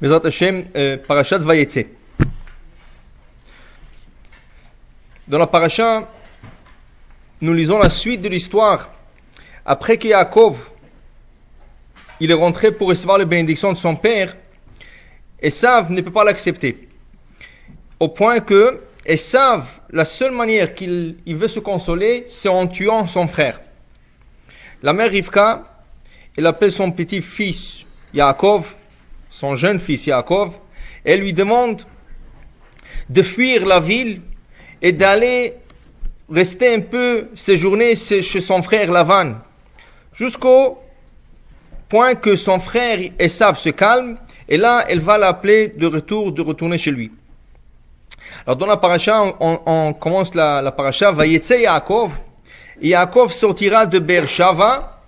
Bezrat Hashem, Parashat Vayetze. Dans la paracha, nous lisons la suite de l'histoire. Après que Yaakov, il est rentré pour recevoir les bénédictions de son père, Esav ne peut pas l'accepter. Au point que Esav, la seule manière qu'il veut se consoler, c'est en tuant son frère. La mère Rivka, elle appelle son petit-fils Yaakov, son jeune fils Yaakov, et elle lui demande de fuir la ville et d'aller rester un peu séjourner chez son frère Lavan, jusqu'au point que son frère Esav se calme, et là elle va l'appeler de retourner chez lui. Alors dans la paracha, on commence la paracha, Vayetze Yaakov, et Yaakov sortira de Beershava,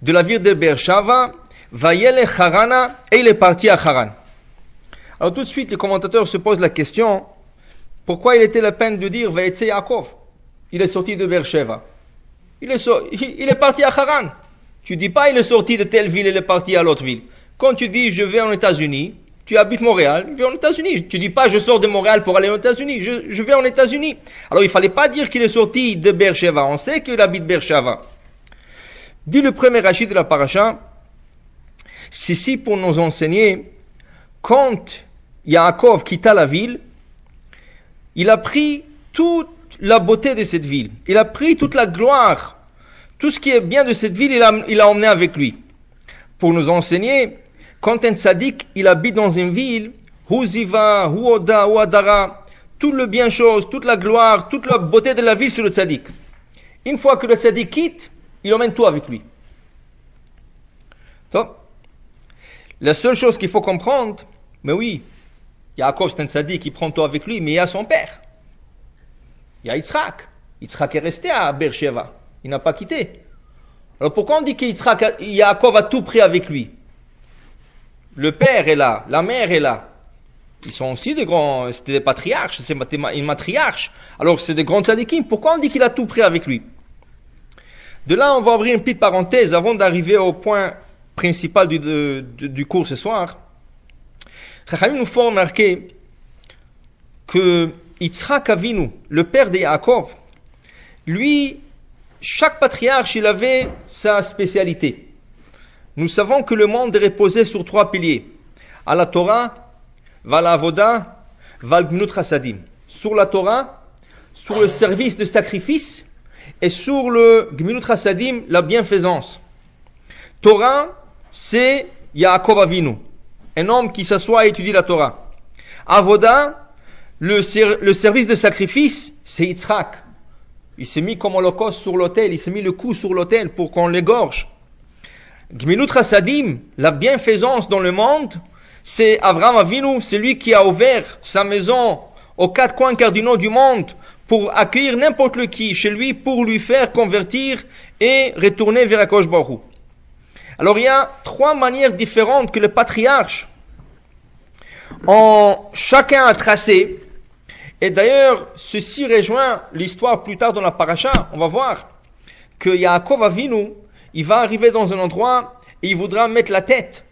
de la ville de Beershava, Vayele Harana, et il est parti à Haran. Alors tout de suite, les commentateurs se posent la question, pourquoi il était la peine de dire Vayetze Yaakov? Il est sorti de Beersheva. Il est parti à Haran. Tu dis pas il est sorti de telle ville et il est parti à l'autre ville. Quand tu dis je vais aux États-Unis, tu habites Montréal, je vais aux États-Unis. Tu dis pas je sors de Montréal pour aller aux États-Unis, je vais aux États-Unis. Alors il fallait pas dire qu'il est sorti de Beersheva. On sait qu'il habite Beersheva. Dit le premier rachid de la paracha, c'est ici pour nous enseigner, quand Yaakov quitta la ville, il a pris toute la beauté de cette ville. Il a pris toute la gloire. Tout ce qui est bien de cette ville, il l'a emmené avec lui. Pour nous enseigner, quand un tzaddik, il habite dans une ville, hu ziva, hu oda, hu adara, tout le bien chose, toute la gloire, toute la beauté de la ville, c'est le tzaddik. Une fois que le tzaddik quitte, il emmène tout avec lui. Donc, la seule chose qu'il faut comprendre, mais oui, Yaakov c'est un tzaddik qui prend tout avec lui, mais il y a son père. Il y a Yitzhak. Yitzhak est resté à Beersheva. Il n'a pas quitté. Alors pourquoi on dit que Yaakov a tout pris avec lui? Le père est là, la mère est là. Ils sont aussi c'était des patriarches, c'est une matriarche. Alors c'est des grands tzadikim. Pourquoi on dit qu'il a tout pris avec lui? De là, on va ouvrir une petite parenthèse avant d'arriver au point principal du cours ce soir. Chachamim nous font remarquer que Yitzhak Avinu, le père de Yaakov, lui, chaque patriarche, il avait sa spécialité. Nous savons que le monde est reposé sur 3 piliers. À la Torah, Val Avoda, Val Gminut Chasadim. Sur la Torah, sur le service de sacrifice, et sur le Gminut Chasadim, la bienfaisance. Torah, c'est Yaakov Avinu, un homme qui s'assoit et étudie la Torah. Avoda, le service de sacrifice, c'est Yitzhak. Il s'est mis comme holocauste sur l'autel, il s'est mis le cou sur l'autel pour qu'on l'égorge. Gminut Chasadim, la bienfaisance dans le monde, c'est Avraham Avinu, c'est lui qui a ouvert sa maison aux 4 coins cardinaux du monde pour accueillir n'importe qui chez lui, pour lui faire convertir et retourner vers Akadosh Baruch Hu. Alors il y a 3 manières différentes que les patriarches ont chacun a tracé. Et d'ailleurs, ceci rejoint l'histoire plus tard dans la paracha. On va voir que Yaakov Avinu, il va arriver dans un endroit et il voudra mettre la tête.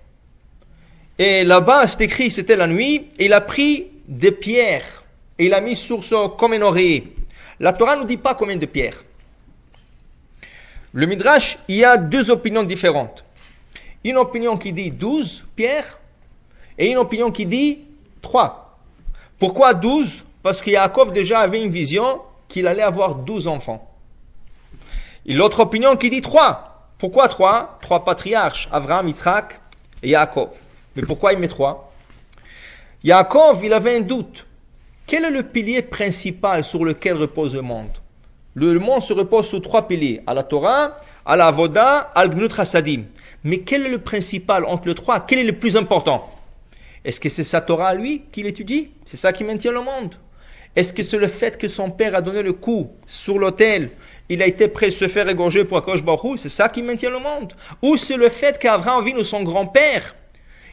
Et là-bas, c'est écrit, c'était la nuit, et il a pris des pierres et il a mis sur ça comme un oreiller. La Torah ne nous dit pas combien de pierres. Le Midrash, il y a 2 opinions différentes. Une opinion qui dit 12 pierres et une opinion qui dit 3. Pourquoi 12? Parce que Yaakov déjà avait une vision qu'il allait avoir 12 enfants. Et l'autre opinion qui dit 3. Pourquoi 3? 3 patriarches, Avraham, Yitzhak et Yaakov. Mais pourquoi il met 3? Yaakov, il avait un doute. Quel est le pilier principal sur lequel repose le monde? Le monde se repose sur 3 piliers. À la Torah, à la Avoda, à l'Gminut Chasadim. Mais quel est le principal entre les 3? Quel est le plus important? Est-ce que c'est sa Torah à lui qu'il étudie? C'est ça qui maintient le monde? Est-ce que c'est le fait que son père a donné le coup sur l'autel, il a été prêt à se faire égorger pour Akadosh Baruch Hu, c'est ça qui maintient le monde? Ou c'est le fait qu'Abraham Avinu, son grand-père,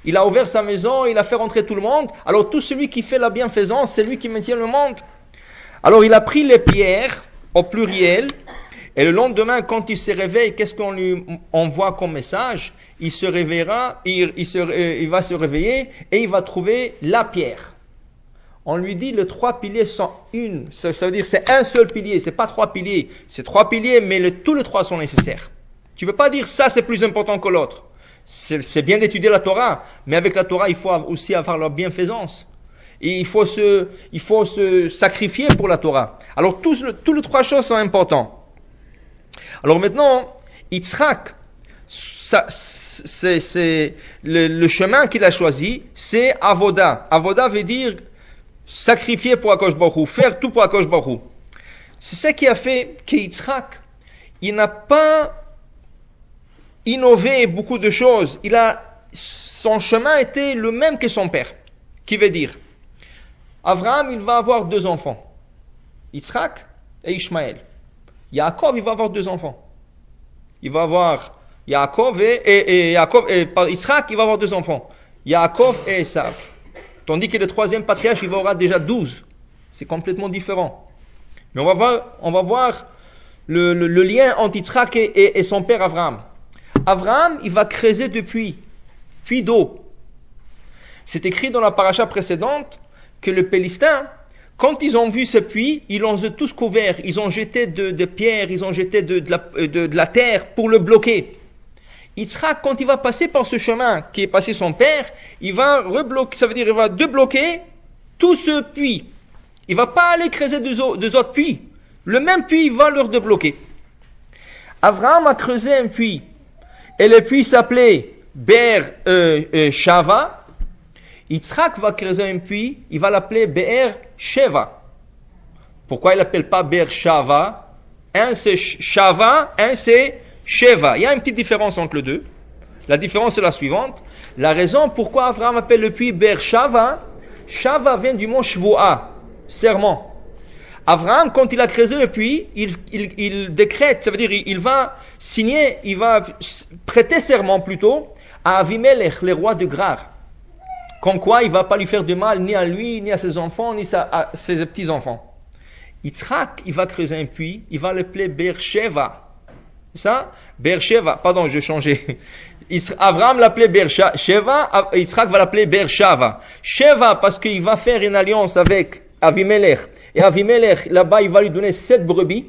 il a ouvert sa maison, il a fait rentrer tout le monde, alors tout celui qui fait la bienfaisance, c'est lui qui maintient le monde. Alors il a pris les pierres au pluriel, et le lendemain, quand il se réveille, qu'est-ce qu'on lui envoie comme message? il se réveillera, il va se réveiller et il va trouver la pierre. On lui dit les 3 piliers sont une, ça veut dire c'est un seul pilier, c'est pas 3 piliers, c'est 3 piliers mais tous les 3 sont nécessaires. Tu peux pas dire ça c'est plus important que l'autre. C'est bien d'étudier la Torah, mais avec la Torah il faut aussi avoir leur bienfaisance. Et il faut se sacrifier pour la Torah. Alors tous les 3 choses sont importantes. Alors maintenant, Yitzhak, c'est le chemin qu'il a choisi, c'est Avoda. Avoda veut dire sacrifier pour Akadosh Baruch Hu, faire tout pour Akadosh Baruch Hu. C'est ce qui a fait que Yitzhak, il n'a pas innové beaucoup de choses. Son chemin était le même que son père. Qui veut dire, Abraham, il va avoir 2 enfants. Yitzhak et Ishmaël. Yaakov, il va avoir 2 enfants. Il va avoir Yaakov et Yitzhak, il va avoir 2 enfants. Yaakov et Esav. Tandis que le 3e patriarche, il va avoir déjà 12. C'est complètement différent. Mais on va voir le lien entre Yitzhak et son père Abraham. Abraham, il va creuser de puits d'eau. C'est écrit dans la paracha précédente que les Pélistins, quand ils ont vu ce puits, ils l'ont tous couvert. Ils ont jeté de pierres, ils ont jeté de la terre pour le bloquer. Yitzhak, quand il va passer par ce chemin qui est passé son père, il va rebloquer, ça veut dire il va débloquer tout ce puits. Il va pas aller creuser deux autres puits. Le même puits, il va leur débloquer. Abraham a creusé un puits. Et le puits s'appelait Be'er Shava. Yitzhak va creuser un puits, il va l'appeler Be'er Sheva. Pourquoi il l'appelle pas Be'er Shava? Un c'est Shava, un c'est Sheva. Il y a une petite différence entre les deux. La différence est la suivante. La raison pourquoi Abraham appelle le puits Be'er Shava, Shava vient du mot Shvoa, serment. Abraham, quand il a creusé le puits, il décrète, ça veut dire il va signer, il va prêter serment plutôt à Avimelech, le roi de Grar. Comme quoi, il ne va pas lui faire de mal ni à lui, ni à ses enfants, ni à ses petits-enfants. Yitzhak, il va creuser un puits, il va l'appeler Beersheva. Ça, Beersheva, pardon, j'ai changé. Abraham l'appelait Beersheva, Yitzhak va l'appeler Beershava. Sheva, parce qu'il va faire une alliance avec Avimelech. Et Avimelech, là-bas, il va lui donner 7 brebis.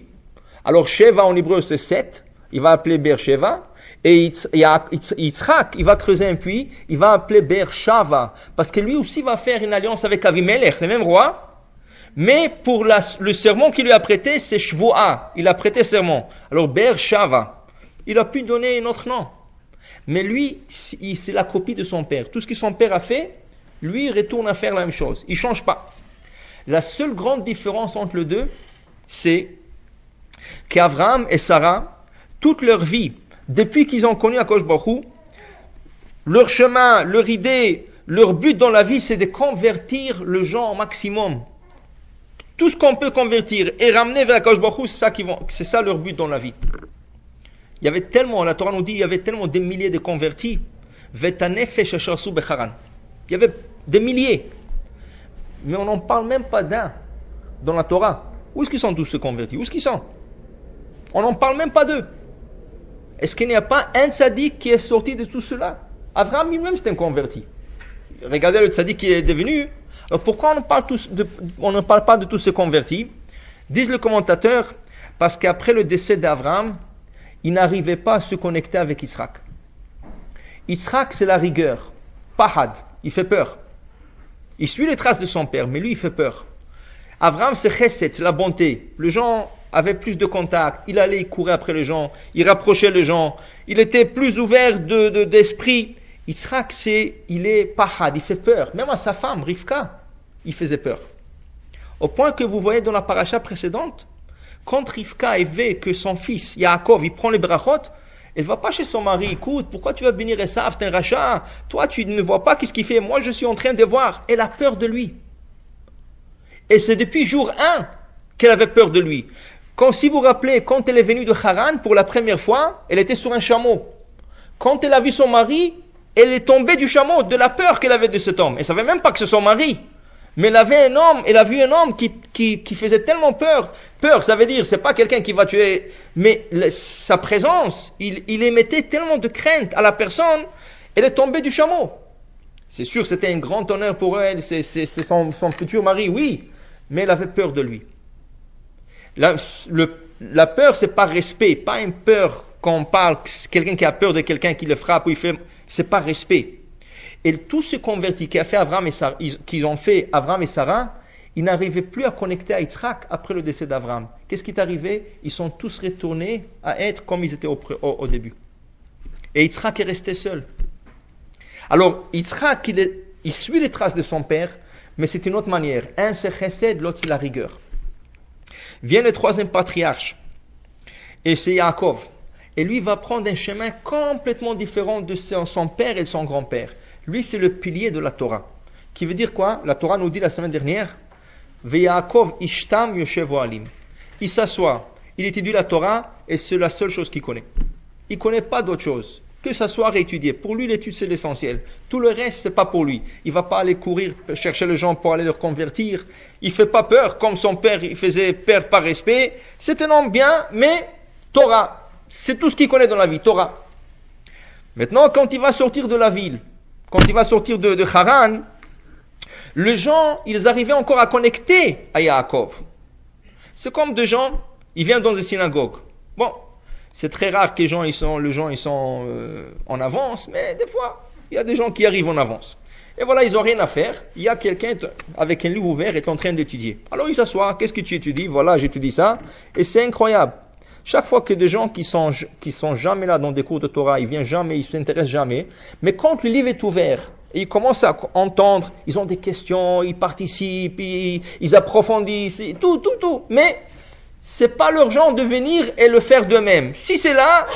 Alors, Sheva en hébreu, c'est 7. Il va appeler Beersheva. Et Yitzhak, il va creuser un puits, il va appeler Beershava, parce que lui aussi va faire une alliance avec Avimelech, le même roi, mais pour le serment qu'il lui a prêté, c'est Shvoa, il a prêté serment. Alors Beershava, il a pu donner un autre nom, mais lui, c'est la copie de son père. Tout ce que son père a fait, lui, il retourne à faire la même chose, il ne change pas. La seule grande différence entre les deux, c'est qu'Abraham et Sarah, toute leur vie, depuis qu'ils ont connu Akadosh Baruch Hu, leur chemin, leur idée, leur but dans la vie, c'est de convertir le gens au maximum. Tout ce qu'on peut convertir et ramener vers Akadosh Baruch Hu, c'est ça leur but dans la vie. Il y avait tellement, la Torah nous dit, il y avait tellement des milliers de convertis. Vetanefesh asharsu becharan. Il y avait des milliers. Mais on n'en parle même pas d'un dans la Torah. Où est-ce qu'ils sont tous ces convertis? Où est-ce qu'ils sont? On n'en parle même pas d'eux. Est-ce qu'il n'y a pas un tzaddik qui est sorti de tout cela? Abraham lui-même c'est un converti. Regardez le tzaddik qui est devenu. Alors pourquoi on ne parle pas de tous ces convertis? Disent le commentateur, parce qu'après le décès d'Abraham, il n'arrivait pas à se connecter avec Yitzhak. Yitzhak c'est la rigueur. Pahad, il fait peur. Il suit les traces de son père, mais lui il fait peur. Abraham c'est chesed, c'est la bonté. Les gens avait plus de contact, il allait courir après les gens, il rapprochait les gens, il était plus ouvert d'esprit. Yitzhak, il est pahad, il fait peur. Même à sa femme, Rivka, il faisait peur. Au point que vous voyez dans la paracha précédente, quand Rivka veut que son fils, Yaakov, il prend les brachot, elle va pas chez son mari, écoute, pourquoi tu vas bénir Esav, t'es un rachat, toi tu ne vois pas qu'est-ce qu'il fait, moi je suis en train de voir. Elle a peur de lui. Et c'est depuis jour 1 qu'elle avait peur de lui. Si vous vous rappelez, quand elle est venue de Haran pour la première fois, elle était sur un chameau. Quand elle a vu son mari, elle est tombée du chameau de la peur qu'elle avait de cet homme. Elle ne savait même pas que c'est son mari. Mais elle a vu un homme qui faisait tellement peur Peur, ça veut dire, c'est pas quelqu'un qui va tuer, mais sa présence, il émettait tellement de crainte à la personne, elle est tombée du chameau. C'est sûr, c'était un grand honneur pour elle, c'est son futur mari, oui, mais elle avait peur de lui. La peur, c'est pas respect, pas une peur quand on parle, quelqu'un qui a peur de quelqu'un qui le frappe ou il fait, c'est pas respect. Et tous ces convertis qu'ils ont fait Abraham et Sarah, ils n'arrivaient plus à connecter à Yitzhak après le décès d'Abraham. Qu'est-ce qui est arrivé? Ils sont tous retournés à être comme ils étaient au début. Et Yitzhak est resté seul. Alors, Yitzhak, il suit les traces de son père, mais c'est une autre manière. Un c'est chesed, l'autre c'est la rigueur. Vient le troisième patriarche, et c'est Yaakov. Et lui va prendre un chemin complètement différent de son père et de son grand-père. Lui, c'est le pilier de la Torah. Qui veut dire quoi? La Torah nous dit la semaine dernière, Ve'Yaakov ishtam yoshev ohalim. Il s'assoit, il étudie la Torah, et c'est la seule chose qu'il connaît. Il ne connaît pas d'autre chose que s'asseoir et étudier. Pour lui, l'étude, c'est l'essentiel. Tout le reste, c'est pas pour lui. Il va pas aller courir, chercher les gens pour aller leur convertir. Il fait pas peur, comme son père, il faisait peur par respect. C'est un homme bien, mais Torah. C'est tout ce qu'il connaît dans la vie, Torah. Maintenant, quand il va sortir de la ville, quand il va sortir de Haran, les gens, ils arrivaient encore à connecter à Yaakov. C'est comme des gens, ils viennent dans une synagogue. Bon, c'est très rare que les gens ils sont en avance, mais des fois, il y a des gens qui arrivent en avance. Et voilà, ils n'ont rien à faire. Il y a quelqu'un avec un livre ouvert est en train d'étudier. Alors il s'assoit, qu'est-ce que tu étudies? Voilà, j'étudie ça. Et c'est incroyable. Chaque fois que des gens qui sont jamais là dans des cours de Torah, ils viennent jamais, ils s'intéressent jamais. Mais quand le livre est ouvert, et ils commencent à entendre, ils ont des questions, ils participent, ils approfondissent, tout. Mais c'est pas leur genre de venir et le faire d'eux-mêmes. Si c'est là,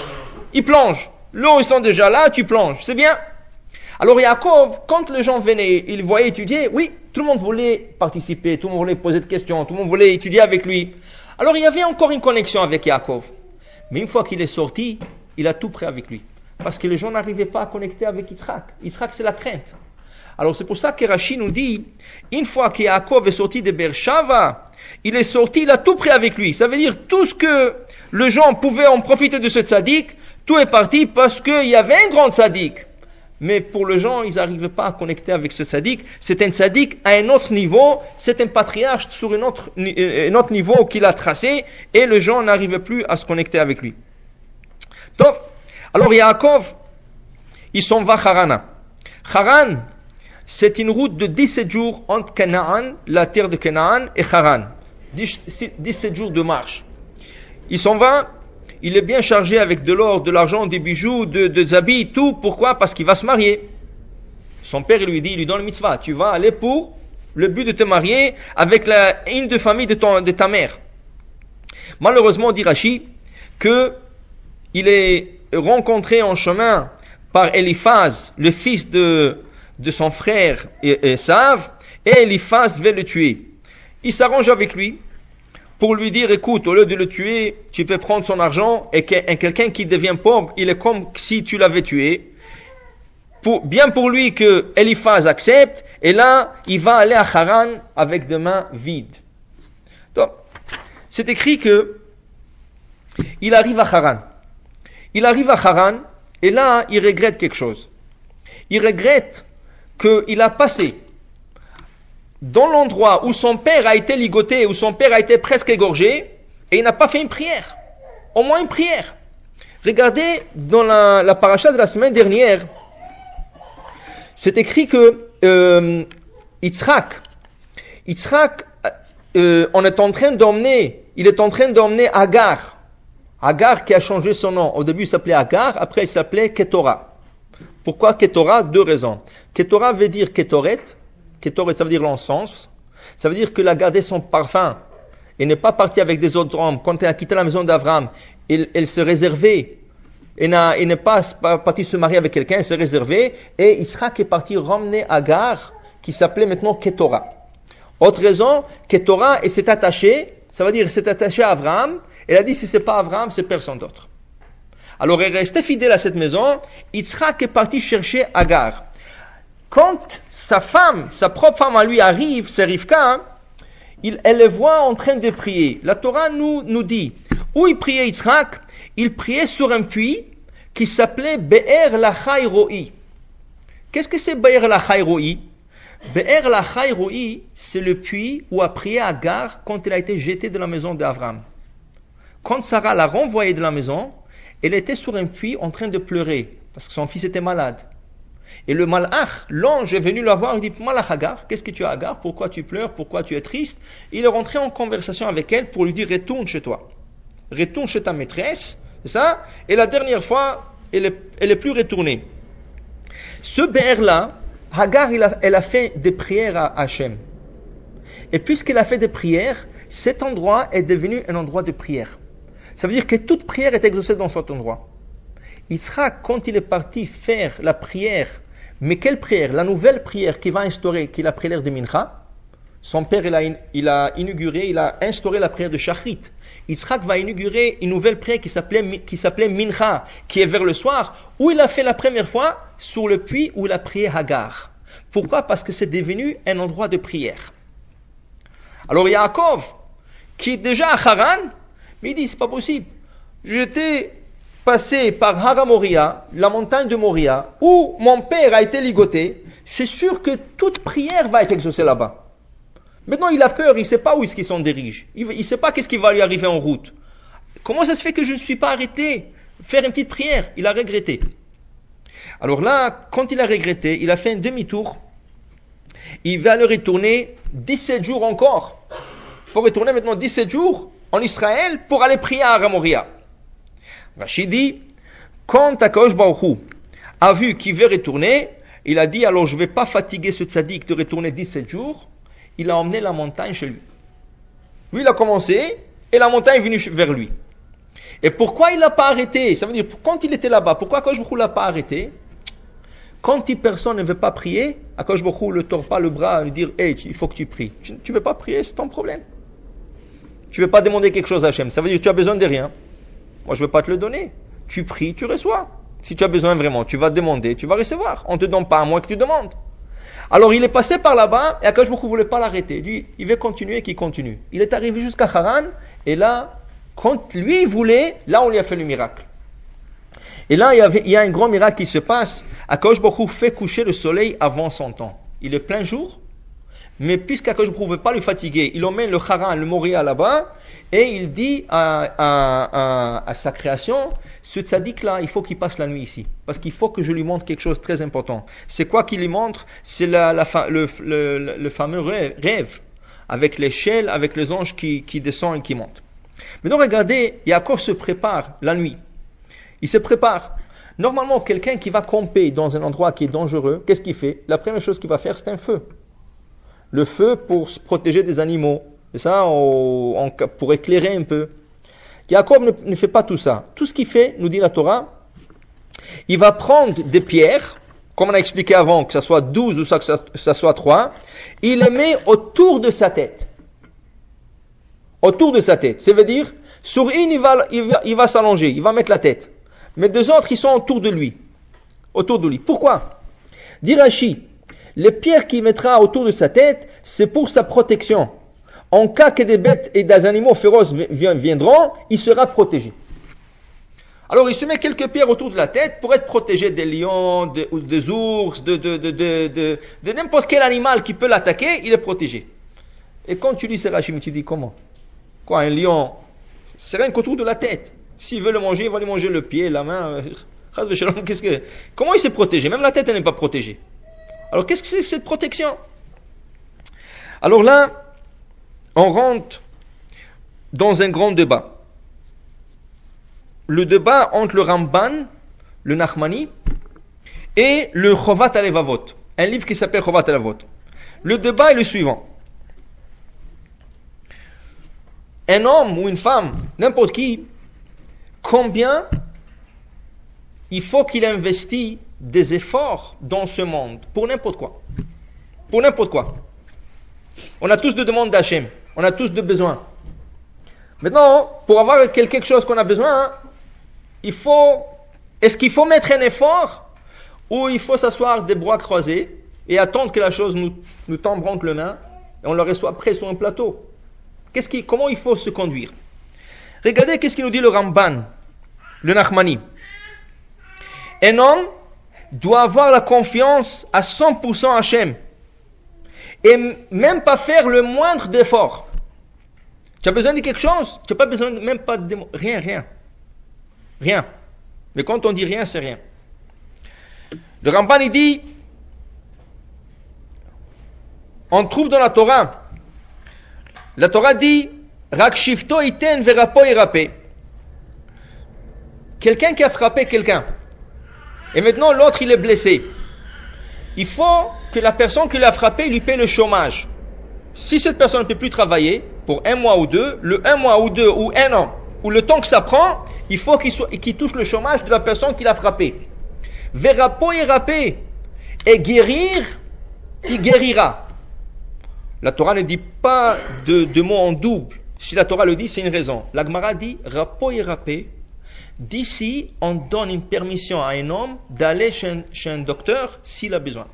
ils plongent. L'eau, ils sont déjà là, tu plonges. C'est bien. Alors Yaakov, quand les gens venaient, ils voyaient étudier, oui, tout le monde voulait participer, tout le monde voulait poser des questions, tout le monde voulait étudier avec lui. Alors il y avait encore une connexion avec Yaakov. Mais une fois qu'il est sorti, il a tout pris avec lui. Parce que les gens n'arrivaient pas à connecter avec Yitzhak. Yitzhak, c'est la crainte. Alors c'est pour ça que Rashi nous dit, une fois que Yaakov est sorti de Beershava, il est sorti, il a tout pris avec lui. Ça veut dire tout ce que les gens pouvaient en profiter de ce tzaddik, tout est parti parce qu'il y avait un grand tzaddik. Mais pour les gens, ils n'arrivaient pas à connecter avec ce tzaddik. C'est un tzaddik à un autre niveau, c'est un patriarche sur un autre niveau qu'il a tracé, et les gens n'arrivaient plus à se connecter avec lui. Donc, alors Yaakov, il s'en va à Harana. Haran, c'est une route de 17 jours entre Canaan, la terre de Canaan, et Haran. 17 jours de marche. Il s'en va, il est bien chargé avec de l'or, de l'argent, des bijoux, des habits, tout. Pourquoi? Parce qu'il va se marier. Son père il lui donne le mitzvah. Tu vas aller pour le but de te marier avec une de famille de ta mère. Malheureusement, dit Rashi, que il est rencontré en chemin par Eliphaz, le fils de son frère Esav, et Eliphaz veut le tuer. Il s'arrange avec lui pour lui dire, écoute, au lieu de le tuer, tu peux prendre son argent, et quelqu'un qui devient pauvre, il est comme si tu l'avais tué. Bien pour lui que Eliphaz accepte, et là, il va aller à Haran avec des mains vides. Donc, c'est écrit que il arrive à Haran. Il arrive à Haran, et là, il regrette quelque chose. Il regrette qu'il a passé dans l'endroit où son père a été ligoté, où son père a été presque égorgé, et il n'a pas fait une prière. Au moins une prière. Regardez dans la paracha de la semaine dernière, c'est écrit que Yitzhak, il est en train d'emmener Agar. Agar qui a changé son nom. Au début il s'appelait Agar, après il s'appelait Ketora. Pourquoi Ketora? Deux raisons. Ketora veut dire Ketoret. Ketoret, ça veut dire l'encens. Ça veut dire qu'elle a gardé son parfum et n'est pas partie avec des autres hommes. Quand elle a quitté la maison d'Abraham, elle se réservait. Elle n'est pas partie se marier avec quelqu'un, elle s'est réservée. Et Yitzhak est parti ramener Agar, qui s'appelait maintenant Ketora. Autre raison, Ketora, elle s'est attachée, ça veut dire elle s'est attachée à Abraham. Elle a dit, si c'est pas Abraham, c'est personne d'autre. Alors elle restait fidèle à cette maison. Yitzhak est parti chercher Agar. Quand sa propre femme à lui arrive, c'est Rivka, elle les voit en train de prier. La Torah nous dit, où il priait Yitzhak, il priait sur un puits qui s'appelait Be'er Lachai Roi. Qu'est-ce que c'est Be'er Lachai Roi? Be'er Lachai Roi, c'est le puits où a prié Agar quand elle a été jetée de la maison d'Abraham. Quand Sarah l'a renvoyée de la maison, elle était sur un puits en train de pleurer, parce que son fils était malade. Et le malach, l'ange, est venu la voir et dit, Malach Agar, qu'est-ce que tu as Agar? Pourquoi tu pleures? Pourquoi tu es triste? Il est rentré en conversation avec elle pour lui dire, retourne chez toi. Retourne chez ta maîtresse, c'est ça? Et la dernière fois, elle est plus retournée. Ce Be'er-là, Hagar, elle a fait des prières à Hachem. Et puisqu'elle a fait des prières, cet endroit est devenu un endroit de prière. Ça veut dire que toute prière est exaucée dans cet endroit. Yitzhak, quand il est parti faire la prière, mais quelle prière? La nouvelle prière qu'il va instaurer, qui est la prière de Mincha. Son père, il a instauré la prière de Shachrit. Yitzhak va inaugurer une nouvelle prière qui s'appelait Mincha, qui est vers le soir, où il a fait la première fois sur le puits où il a prié Hagar. Pourquoi? Parce que c'est devenu un endroit de prière. Alors Yaakov, qui est déjà à Haran, mais il dit, c'est pas possible. J'étais passé par Har Moria, la montagne de Moria, où mon père a été ligoté. C'est sûr que toute prière va être exaucée là-bas. Maintenant, il a peur, il ne sait pas où est-ce qu'il s'en dirige. Il ne sait pas qu'est-ce qui va lui arriver en route. Comment ça se fait que je ne suis pas arrêté faire une petite prière? Il a regretté. Alors là, quand il a regretté, il a fait un demi-tour. Il va le retourner 17 jours encore. Il faut retourner maintenant 17 jours en Israël pour aller prier à Moria. Rachid dit, quand Akadosh Baruch Hu a vu qu'il veut retourner, il a dit, alors je ne vais pas fatiguer ce tzaddik de retourner 17 jours. Il a emmené la montagne chez lui. Lui, il a commencé, et la montagne est venue vers lui. Et pourquoi il n'a pas arrêté? Ça veut dire, quand il était là-bas, pourquoi Akadosh Baruch Hu l'a pas arrêté? Quand personne ne veut pas prier, Akadosh Baruch Hu ne le tord pas le bras et lui dire, hey, il faut que tu pries. Tu ne veux pas prier, c'est ton problème. Tu ne veux pas demander quelque chose à Hachem. Ça veut dire que tu as besoin de rien. Moi, je ne veux pas te le donner. Tu pries, tu reçois. Si tu as besoin vraiment, tu vas demander, tu vas recevoir. On ne te donne pas à moins que tu demandes. Alors, il est passé par là-bas, et Akadosh Baruch Hu ne voulait pas l'arrêter. Il dit, il veut continuer, qu'il continue. Il est arrivé jusqu'à Haran, et là, quand lui voulait, là, on lui a fait le miracle. Et là, il y a un grand miracle qui se passe. Akadosh Baruch Hu fait coucher le soleil avant son temps. Il est plein jour, mais puisqu'Akadosh Baruch Hu ne veut pas le fatiguer, il emmène le Haran, le Moria là-bas, et il dit à sa création, ce tzaddik-là, il faut qu'il passe la nuit ici. Parce qu'il faut que je lui montre quelque chose de très important. C'est quoi qu'il lui montre? C'est le fameux rêve, avec l'échelle, avec les anges qui descendent et qui montent. Mais donc regardez, Yaakov se prépare la nuit. Il se prépare. Normalement, quelqu'un qui va camper dans un endroit qui est dangereux, qu'est-ce qu'il fait? La première chose qu'il va faire, c'est un feu. Le feu pour se protéger des animaux. C'est ça, pour éclairer un peu. Yaakov ne fait pas tout ça. Tout ce qu'il fait, nous dit la Torah, il va prendre des pierres, comme on a expliqué avant, que ça soit 12 ou que ça soit 3, il les met autour de sa tête. Autour de sa tête. Ça veut dire, sur une, il va s'allonger, il va mettre la tête. Mais deux autres, ils sont autour de lui. Autour de lui. Pourquoi? Dit Rashi, les pierres qu'il mettra autour de sa tête, c'est pour sa protection. En cas que des bêtes et des animaux féroces viendront, il sera protégé. Alors il se met quelques pierres autour de la tête pour être protégé des lions, des ours, de n'importe quel animal qui peut l'attaquer, il est protégé. Et quand tu lis ce Rashi, tu dis comment? Quoi, un lion? C'est rien qu'autour de la tête. S'il veut le manger, il va lui manger le pied, la main. Comment il s'est protégé? Même la tête, elle n'est pas protégée. Alors qu'est-ce que c'est cette protection? Alors là, on rentre dans un grand débat. Le débat entre le Ramban, le Nachmani, et le Chovat Alevavot, un livre qui s'appelle Chovat Alevavot. Le débat est le suivant. Un homme ou une femme, n'importe qui, combien il faut qu'il investisse des efforts dans ce monde, pour n'importe quoi. Pour n'importe quoi. On a tous des demandes d'Hachem. On a tous des besoins. Maintenant, pour avoir quelque chose qu'on a besoin, est-ce qu'il faut mettre un effort ou il faut s'asseoir des bras croisés et attendre que la chose nous tombe entre les mains et on le reçoit prêt sur un plateau? Comment il faut se conduire? Regardez qu'est-ce qu'il nous dit le Ramban, le Nachmani. Un homme doit avoir la confiance à 100% en Hachem et même pas faire le moindre d'effort. Tu as besoin de quelque chose, tu n'as pas besoin même pas de rien. Mais quand on dit rien, c'est rien. Le Ramban il dit, on trouve dans la Torah dit Rak shifto iten verapo irape. Quelqu'un qui a frappé quelqu'un et maintenant l'autre il est blessé. Il faut que la personne qui l'a frappé lui paie le chômage. Si cette personne ne peut plus travailler pour 1 mois ou 2, le 1 mois ou 2 ou 1 an, ou le temps que ça prend, il faut qu'il touche le chômage de la personne qui l'a frappé. Verapo irape. Et guérir, il guérira. La Torah ne dit pas de mots en double. Si la Torah le dit, c'est une raison. La Gemara dit rapo irape. D'ici, on donne une permission à un homme d'aller chez un docteur s'il a besoin.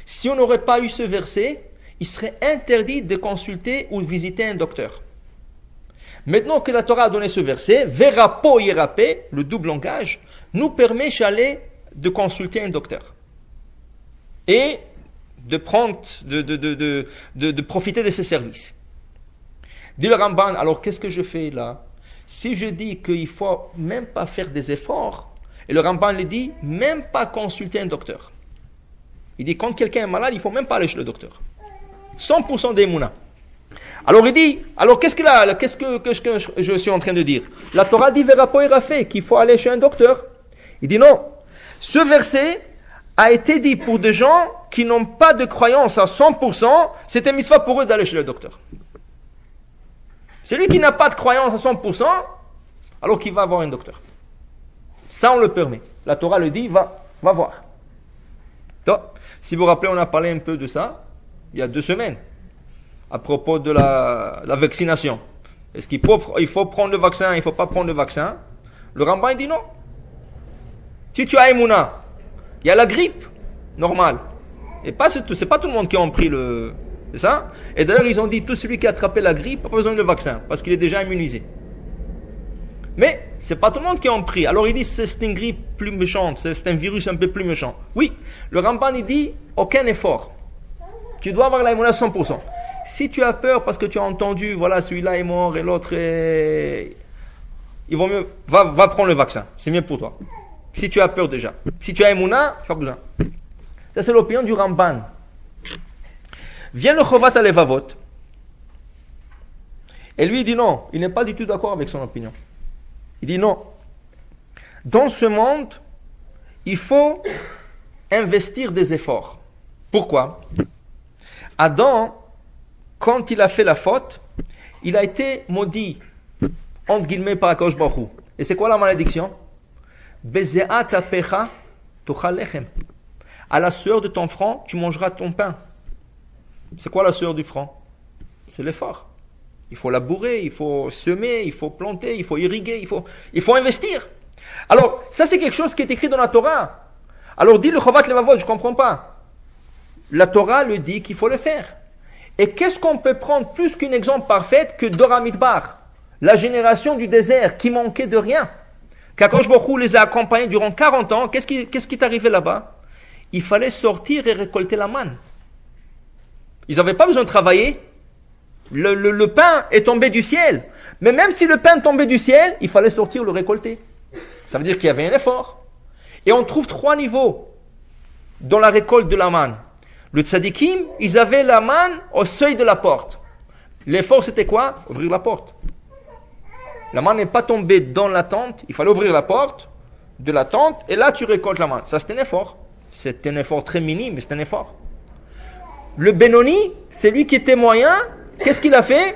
Si on n'aurait pas eu ce verset, il serait interdit de consulter ou de visiter un docteur. Maintenant que la Torah a donné ce verset, verapo irape, le double langage, nous permet de consulter un docteur. Et de prendre, de profiter de ses services. Dit le Ramban, alors qu'est-ce que je fais là? Si je dis qu'il ne faut même pas faire des efforts, et le Ramban le dit, même pas consulter un docteur. Il dit, quand quelqu'un est malade, il ne faut même pas aller chez le docteur. 100% d'émouna. Alors il dit, qu'est-ce que je suis en train de dire? La Torah dit, verapo irape, qu'il faut aller chez un docteur. Il dit non. Ce verset a été dit pour des gens qui n'ont pas de croyance à 100%, c'était mitzvah pour eux d'aller chez le docteur. Celui qui n'a pas de croyance à 100%, alors qu'il va voir un docteur. Ça, on le permet. La Torah le dit, va voir. Donc, si vous vous rappelez, on a parlé un peu de ça, il y a 2 semaines, à propos de la vaccination. Est-ce qu'il faut prendre le vaccin, il ne faut pas prendre le vaccin? Le Ramban, il dit non. Si tu as Emouna, il y a la grippe, normale. Et c'est pas tout le monde qui a pris c'est ça? Et d'ailleurs, ils ont dit, tout celui qui a attrapé la grippe n'a pas besoin de vaccin, parce qu'il est déjà immunisé. Mais, c'est pas tout le monde qui a pris. Alors, il dit, c'est une grippe plus méchante, c'est un virus un peu plus méchant. Oui, le Ramban, il dit, aucun effort. Tu dois avoir la Emouna 100%. Si tu as peur parce que tu as entendu, voilà, celui-là est mort et l'autre est... Il vaut mieux, va prendre le vaccin. C'est mieux pour toi. Si tu as peur déjà. Si tu as Emouna, tu n'as pas besoin. Ça, c'est l'opinion du Ramban. Vient le Chovat Alevavot. Et lui, il dit non. Il n'est pas du tout d'accord avec son opinion. Il dit non. Dans ce monde, il faut investir des efforts. Pourquoi? Adam, quand il a fait la faute, il a été maudit, entre guillemets, par Akadosh Baruch Hu. Et c'est quoi la malédiction? Bezeat apecha tochal lechem. À la sueur de ton front, tu mangeras ton pain. C'est quoi la sueur du front? C'est l'effort. Il faut labourer, il faut semer, il faut planter, il faut irriguer, il faut investir. Alors, ça c'est quelque chose qui est écrit dans la Torah. Alors dit le Chovat Levavot, je ne comprends pas. La Torah le dit qu'il faut le faire. Et qu'est-ce qu'on peut prendre plus qu'un exemple parfait que Dora Midbar, la génération du désert qui manquait de rien? Qu'Akadosh Baruch Hu les a accompagnés durant 40 ans, qu'est-ce qui est arrivé là-bas? Il fallait sortir et récolter la manne. Ils n'avaient pas besoin de travailler. Le pain est tombé du ciel. Mais même si le pain tombait du ciel, il fallait sortir le récolter. Ça veut dire qu'il y avait un effort. Et on trouve 3 niveaux dans la récolte de la manne. Le tzadikim, ils avaient la manne au seuil de la porte. L'effort c'était quoi? Ouvrir la porte. La manne n'est pas tombée dans la tente, il fallait ouvrir la porte de la tente et là tu récoltes la manne. Ça c'est un effort. C'est un effort très minime, mais c'est un effort. Le Benoni, c'est lui qui était moyen, qu'est-ce qu'il a fait?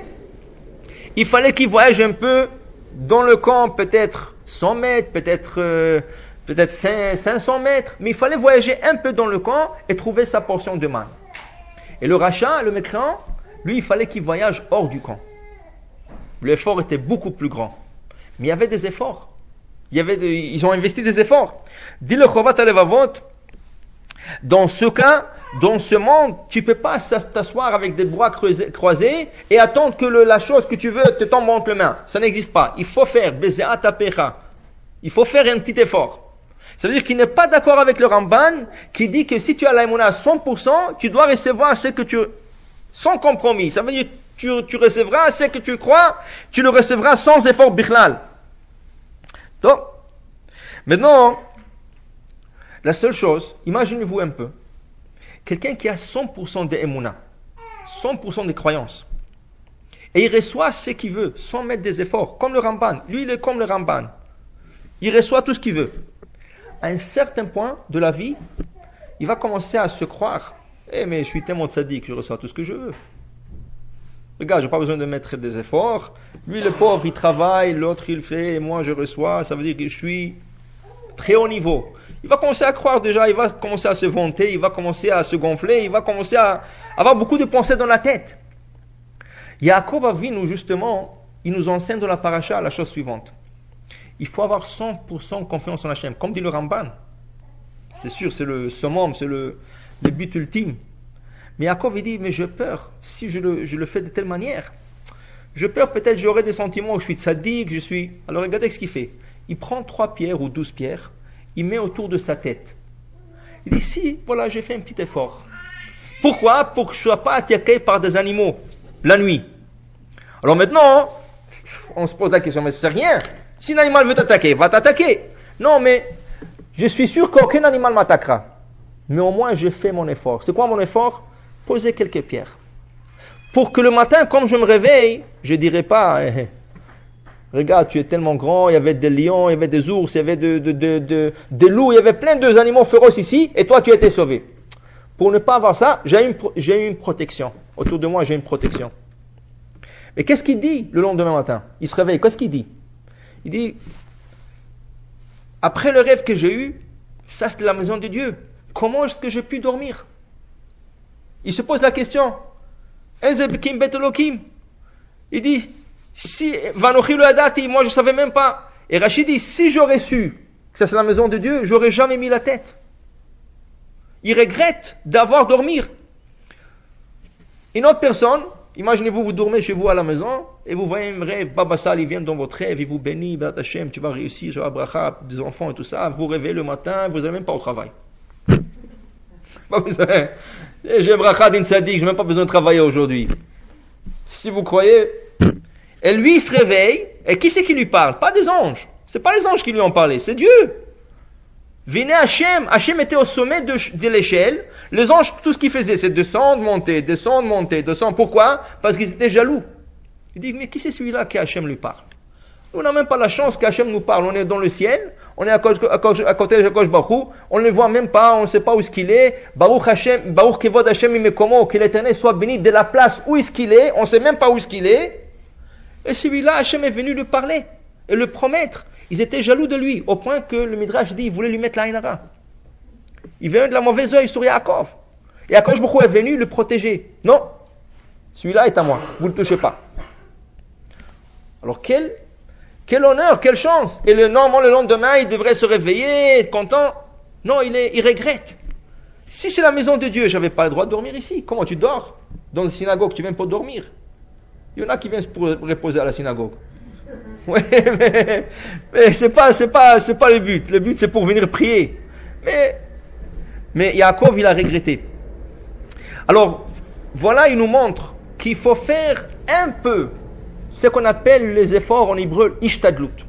Il fallait qu'il voyage un peu dans le camp, peut-être 100 mètres, peut-être 500 mètres, mais il fallait voyager un peu dans le camp et trouver sa portion de manne. Et le rachat, le mécréant, lui, il fallait qu'il voyage hors du camp. L'effort était beaucoup plus grand. Mais il y avait des efforts. Ils ont investi des efforts. Dit le Chovat Alevavot, dans ce cas, Dans ce monde, tu peux pas t'asseoir avec des bras croisés et attendre que la chose que tu veux te tombe entre les mains. Ça n'existe pas. Il faut faire Bezeat Apecha. Il faut faire un petit effort. Ça veut dire qu'il n'est pas d'accord avec le Ramban qui dit que si tu as l'aïmouna à 100%, tu dois recevoir ce que tu... sans compromis. Ça veut dire que tu recevras ce que tu crois, tu le recevras sans effort bichlal. Donc, maintenant, la seule chose, imaginez-vous un peu, quelqu'un qui a 100% d'émouna, 100% de croyance, et il reçoit ce qu'il veut, sans mettre des efforts, comme le Ramban. Lui, il est comme le Ramban. Il reçoit tout ce qu'il veut. À un certain point de la vie, il va commencer à se croire, mais je suis tellement tzaddik, je reçois tout ce que je veux. Regarde, j'ai pas besoin de mettre des efforts. Lui, le pauvre, il travaille, l'autre, il fait, et moi, je reçois. Ça veut dire que je suis très haut niveau. Il va commencer à croire déjà, il va commencer à se vanter, il va commencer à se gonfler, il va commencer à avoir beaucoup de pensées dans la tête. Yaakov Avinu, justement, il nous enseigne dans la paracha la chose suivante. Il faut avoir 100% confiance en Hachem, comme dit le Ramban. C'est sûr, c'est le summum, c'est le but ultime. Mais Yaakov, il dit, mais j'ai peur, si je le fais de telle manière. Je peur, peut-être j'aurai des sentiments où je suis tzaddik, je suis... Alors regardez ce qu'il fait. Il prend 3 pierres ou 12 pierres, il met autour de sa tête. Il dit, si, voilà, j'ai fait un petit effort. Pourquoi? Pour que je ne sois pas attaqué par des animaux, la nuit. Alors maintenant, on se pose la question, mais c'est rien. Si un animal veut t'attaquer, va t'attaquer. Non, mais je suis sûr qu'aucun animal m'attaquera. Mais au moins, j'ai fait mon effort. C'est quoi mon effort? Poser quelques pierres. Pour que le matin, comme je me réveille, je ne dirai pas, regarde, tu es tellement grand, il y avait des lions, il y avait des ours, il y avait des loups, il y avait plein d'animaux féroces ici, et toi tu as été sauvé. Pour ne pas avoir ça, j'ai une protection. Autour de moi, j'ai une protection. Mais qu'est-ce qu'il dit le lendemain matin? Il se réveille, qu'est-ce qu'il dit? Il dit, après le rêve que j'ai eu, ça c'est la maison de Dieu. Comment est-ce que j'ai pu dormir? Il se pose la question. Il dit, si, Vanochi lo adati, moi je savais même pas. Et Rachid dit, si j'aurais su que ça c'est la maison de Dieu, j'aurais jamais mis la tête. Il regrette d'avoir dormi. Une autre personne, imaginez-vous, vous dormez chez vous à la maison, et vous voyez un rêve, Baba Sal, il vient dans votre rêve, il vous bénit, Bat Hashem, tu vas réussir, tu vas bracha, des enfants et tout ça, vous réveillez le matin, vous n'allez même pas au travail. Pas besoin. J'ai bracha d'une tzaddik, je n'ai même pas besoin de travailler aujourd'hui. Si vous croyez. Et lui, il se réveille, et qui c'est qui lui parle? Pas des anges. C'est pas les anges qui lui ont parlé, c'est Dieu. Venez Hachem. Hachem était au sommet de l'échelle. Les anges, tout ce qu'ils faisaient, c'est descendre, monter, descendre, monter, descendre. Pourquoi? Parce qu'ils étaient jaloux. Il dit, mais qui c'est celui-là qui Hachem lui parle? On n'a même pas la chance qu'Hachem nous parle. On est dans le ciel, on est à côté de Jacosh Baruch, on ne le voit même pas, on ne sait pas où est-ce qu'il est. Baruch Hachem, Baruch Kevod Hachem Imekomo, que l'Éternel soit béni de la place où est-ce qu'il est, on ne sait même pas où est-ce qu'il est. Et celui-là, Hachem est venu lui parler et le promettre. Ils étaient jaloux de lui, au point que le Midrash dit, il voulait lui mettre la Haïnara. Il vient de la mauvaise œil sur Yaakov. Et Yaakov Baruch est venu le protéger. Non, celui-là est à moi, vous ne le touchez pas. Alors quel honneur, quelle chance. Et normalement le lendemain, il devrait se réveiller, être content. Non, il regrette. Si c'est la maison de Dieu, j'avais pas le droit de dormir ici. Comment tu dors? Dans une synagogue, tu viens pour dormir. Il y en a qui viennent pour reposer à la synagogue. Ouais, mais c'est pas le but. Le but, c'est pour venir prier. Mais Yaakov, il a regretté. Alors, voilà, il nous montre qu'il faut faire un peu ce qu'on appelle les efforts en hébreu ishtadlut.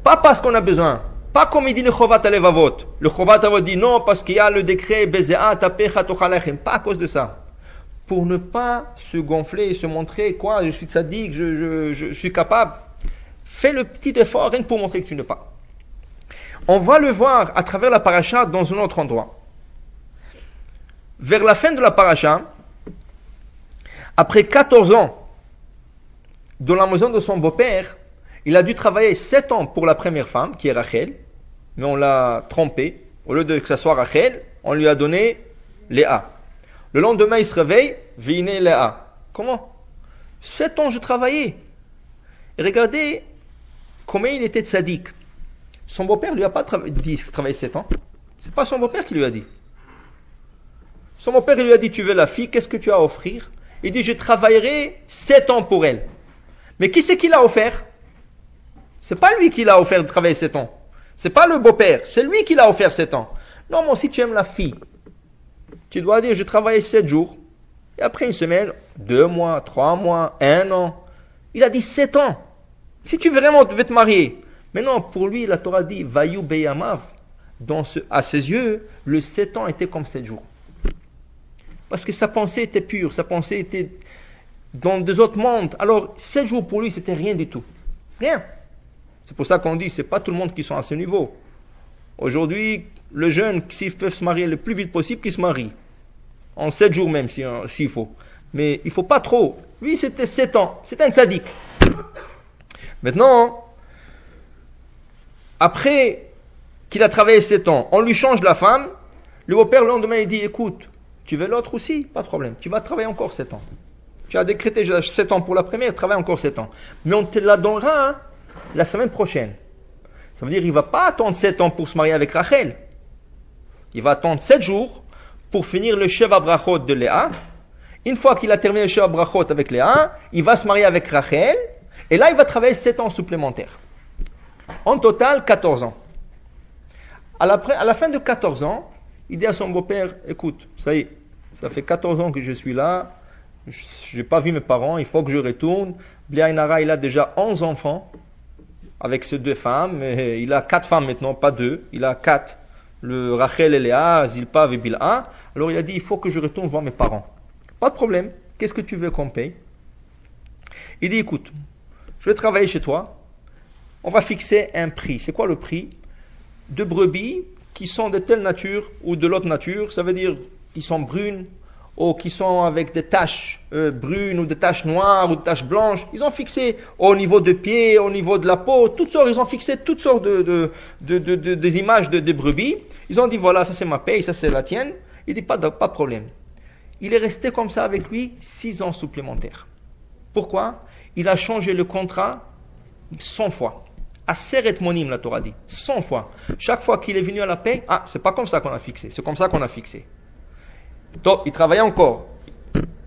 Pas parce qu'on a besoin, pas comme il dit le Chovat Alevavot. Le Chovat Alevavot dit non parce qu'il y a le décret Bezeat Apecha Tochalechem. Pas à cause de ça. Pour ne pas se gonfler et se montrer quoi, je suis tzaddik, je suis capable. Fais le petit effort rien que pour montrer que tu ne pas. On va le voir à travers la paracha dans un autre endroit. Vers la fin de la paracha, après 14 ans, dans la maison de son beau-père, il a dû travailler 7 ans pour la première femme, qui est Rachel, mais on l'a trompé. Au lieu de que ça soit Rachel, on lui a donné Léa. Le lendemain, il se réveille, Vine Léa. Comment? 7 ans je travaillais. Et regardez combien il était tzaddik. Son beau-père lui a pas dit qu'il travaillait 7 ans. C'est pas son beau-père qui lui a dit. Son beau-père il lui a dit, tu veux la fille, qu'est-ce que tu as à offrir? Il dit, je travaillerai 7 ans pour elle. Mais qui c'est qui l'a offert? C'est pas lui qui l'a offert de travailler 7 ans. C'est pas le beau-père, c'est lui qui l'a offert 7 ans. Non, moi, si tu aimes la fille, tu dois dire, je travaille 7 jours. Et après une semaine, 2 mois, 3 mois, 1 an. Il a dit 7 ans. Si tu vraiment veux te marier. Mais non, pour lui, la Torah dit, Vayu beyamav. À ses yeux, le 7 ans était comme 7 jours. Parce que sa pensée était pure, sa pensée était dans des autres mondes. Alors, 7 jours pour lui, c'était rien du tout. Rien. C'est pour ça qu'on dit, c'est pas tout le monde qui sont à ce niveau. Aujourd'hui, le jeune, s'ils peuvent se marier le plus vite possible, qu'ils se marient. En 7 jours même, s'il faut. Mais il faut pas trop. Lui, c'était 7 ans. C'était un sadique. Maintenant, après qu'il a travaillé 7 ans, on lui change la femme. Le beau-père, le lendemain, il dit, écoute, tu veux l'autre aussi? Pas de problème. Tu vas travailler encore 7 ans. Tu as décrété 7 ans pour la première, travaille encore 7 ans. Mais on te la donnera la semaine prochaine. Ça veut dire qu'il ne va pas attendre 7 ans pour se marier avec Rachel. Il va attendre 7 jours pour finir le Sheva Brachot de Léa. Une fois qu'il a terminé le Sheva Brachot avec Léa, il va se marier avec Rachel. Et là, il va travailler 7 ans supplémentaires. En total, 14 ans. À la fin de 14 ans, il dit à son beau-père, écoute, ça y est, ça fait 14 ans que je suis là, je n'ai pas vu mes parents, il faut que je retourne. Bliaïnara, il a déjà 11 enfants avec ces 2 femmes. Et il a 4 femmes maintenant, pas 2. Il a 4. Le Rachel et Léa, Zilpa et Bilha. Alors il a dit, il faut que je retourne voir mes parents. Pas de problème. Qu'est-ce que tu veux qu'on paye? Il dit, écoute, je vais travailler chez toi. On va fixer un prix. C'est quoi le prix? 2 brebis qui sont de telle nature ou de l'autre nature. Ça veut dire qui sont brunes ou qui sont avec des taches brunes ou des taches noires ou des taches blanches. Ils ont fixé au niveau de pied, au niveau de la peau, toutes sortes. Ils ont fixé toutes sortes des images de brebis. Ils ont dit, voilà, ça c'est ma paye, ça c'est la tienne. Il dit, pas de problème. Il est resté comme ça avec lui 6 ans supplémentaires. Pourquoi? Il a changé le contrat 100 fois. Aseret monim, la Torah dit. 100 fois. Chaque fois qu'il est venu à la paix, c'est pas comme ça qu'on a fixé. C'est comme ça qu'on a fixé. Donc, il travaillait encore.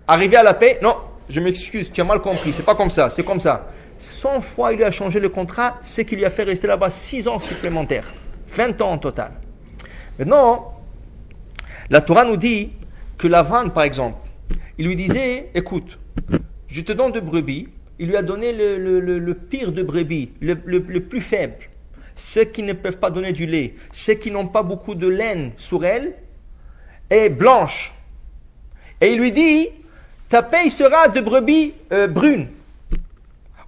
Arrivé à la paix, non, je m'excuse, tu as mal compris. C'est pas comme ça, c'est comme ça. 100 fois il a changé le contrat, c'est qu'il lui a fait rester là-bas 6 ans supplémentaires. 20 ans en total. Maintenant, la Torah nous dit que Lavan, par exemple, il lui disait, écoute, je te donne 2 brebis. Il lui a donné le pire de brebis, le plus faible. Ceux qui ne peuvent pas donner du lait, ceux qui n'ont pas beaucoup de laine sur elles, et blanches. Et il lui dit, ta paye sera de brebis brunes,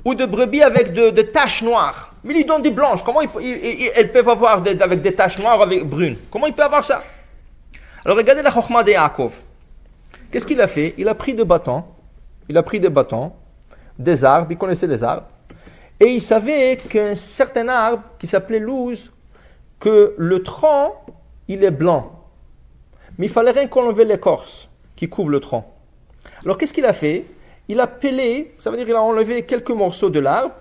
ou de brebis avec de taches noires. Mais il lui donne des blanches. Comment elles peuvent avoir avec des taches noires avec brunes? Comment il peut avoir ça? Alors regardez la Chokhmah de Yaakov. Qu'est-ce qu'il a fait? Il a pris des bâtons, des arbres, il connaissait les arbres, et il savait qu'un certain arbre qui s'appelait l'ouze, que le tronc, il est blanc. Mais il fallait rien qu'enlever l'écorce qui couvre le tronc. Alors qu'est-ce qu'il a fait? Il a pelé, ça veut dire qu'il a enlevé quelques morceaux de l'arbre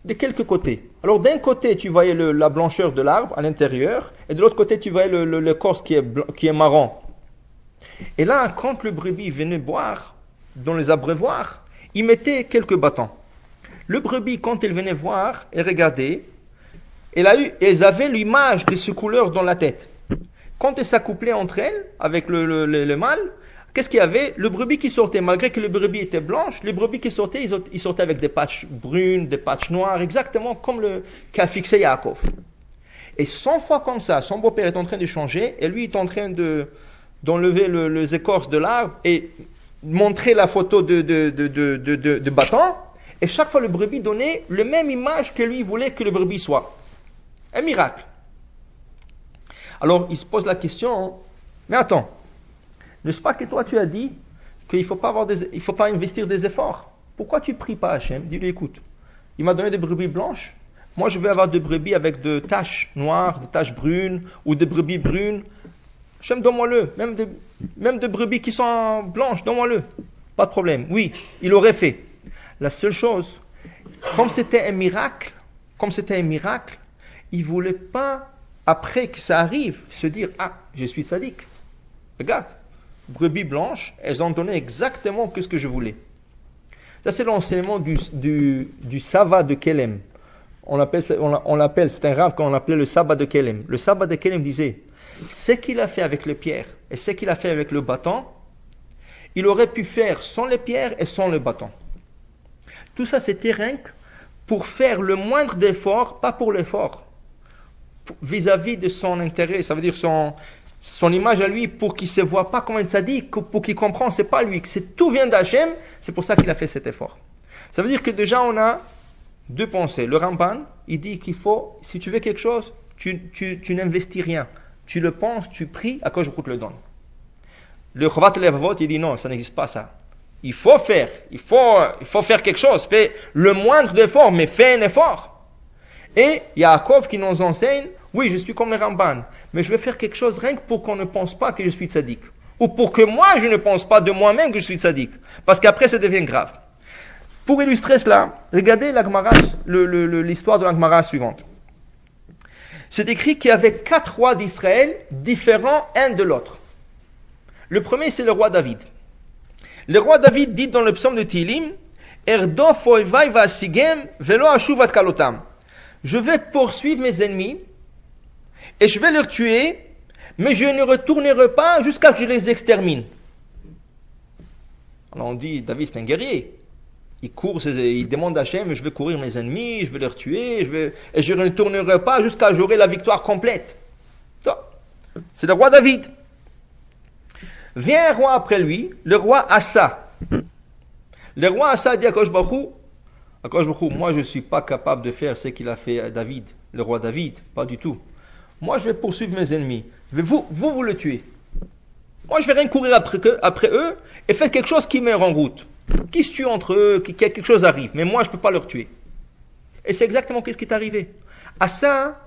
de quelques côtés. Alors d'un côté, tu voyais la blancheur de l'arbre à l'intérieur, et de l'autre côté, tu voyais l'écorce qui est marron. Et là, quand le brebis venait boire dans les abreuvoirs, il mettait quelques bâtons. Le brebis, quand elle venait voir et regarder, elles avaient l'image de ce couleur dans la tête. Quand elles s'accouplaient entre elles, avec le mâle, qu'est-ce qu'il y avait? Le brebis qui sortait, malgré que le brebis était blanche, les brebis qui sortaient, ils sortaient avec des patches brunes, des patches noires, exactement comme qu'a fixé Yaakov. Et 100 fois comme ça, son beau-père est en train de changer, et lui est en train d'enlever les écorces de l'arbre, et montrer la photo de bâton, et chaque fois le brebis donnait la même image que lui voulait que le brebis soit. Un miracle. Alors il se pose la question, mais attends, n'est-ce pas que toi tu as dit qu'il ne faut pas investir des efforts? Pourquoi tu pries pas Hachem? Dis-lui, écoute, il m'a donné des brebis blanches, moi je veux avoir des brebis avec des taches noires, des taches brunes, ou des brebis brunes. Hachem, donne-moi-le, même des brebis qui sont blanches, donne-moi-le. Pas de problème. Oui, il aurait fait. La seule chose, comme c'était un miracle, il voulait pas, après que ça arrive, se dire, je suis sadique. Regarde, brebis blanches, elles ont donné exactement ce que je voulais. Ça, c'est l'enseignement du sabbat de Kelem. On l'appelle, c'est un rave qu'on appelait le sabbat de Kelem. Le sabbat de Kelem disait, ce qu'il a fait avec les pierres et ce qu'il a fait avec le bâton, il aurait pu faire sans les pierres et sans le bâton. Tout ça, c'était rien que pour faire le moindre d'effort, pas pour l'effort, vis-à-vis de son intérêt, ça veut dire son image à lui, pour qu'il ne se voit pas comme un tzaddik, pour qu'il comprenne, c'est pas lui, que tout vient d'Hachem, c'est pour ça qu'il a fait cet effort. Ça veut dire que déjà on a deux pensées. Le Ramban, il dit qu'il faut, si tu veux quelque chose, tu n'investis rien. Tu le penses, tu pries, à quoi je te le donne. Le Chovat Levavot, il dit non, ça n'existe pas ça. Il faut faire quelque chose, fais le moindre d'effort, mais fais un effort. Et Yaakov qui nous enseigne, oui, je suis comme le Ramban, mais je vais faire quelque chose rien que pour qu'on ne pense pas que je suis tzaddik. Ou pour que moi, je ne pense pas de moi-même que je suis tzaddik. Parce qu'après, ça devient grave. Pour illustrer cela, regardez l'histoire de la Gemara suivante. C'est écrit qu'il y avait 4 rois d'Israël différents un de l'autre. Le premier, c'est le roi David. Le roi David dit dans le psaume de Tehillim, Erdof oivai vasigem velo ashuv ad kalotam. Je vais poursuivre mes ennemis et je vais les tuer, mais je ne retournerai pas jusqu'à ce que je les extermine. Alors on dit, David c'est un guerrier. Il court, il demande à Hachem, je vais courir mes ennemis, je vais les tuer, et je ne retournerai pas jusqu'à ce que j'aurai la victoire complète. C'est le roi David. Vient un roi après lui, le roi Asa. Le roi Asa dit à Akadosh Baruch Hu, moi je ne suis pas capable de faire ce qu'il a fait David, le roi David, pas du tout. Moi je vais poursuivre mes ennemis. Vous le tuez. Moi je vais rien courir après eux et faire quelque chose qui meurt en route. Qui se tue entre eux, quelque chose arrive. Mais moi je ne peux pas leur tuer. Et c'est exactement ce qui est arrivé. Asa,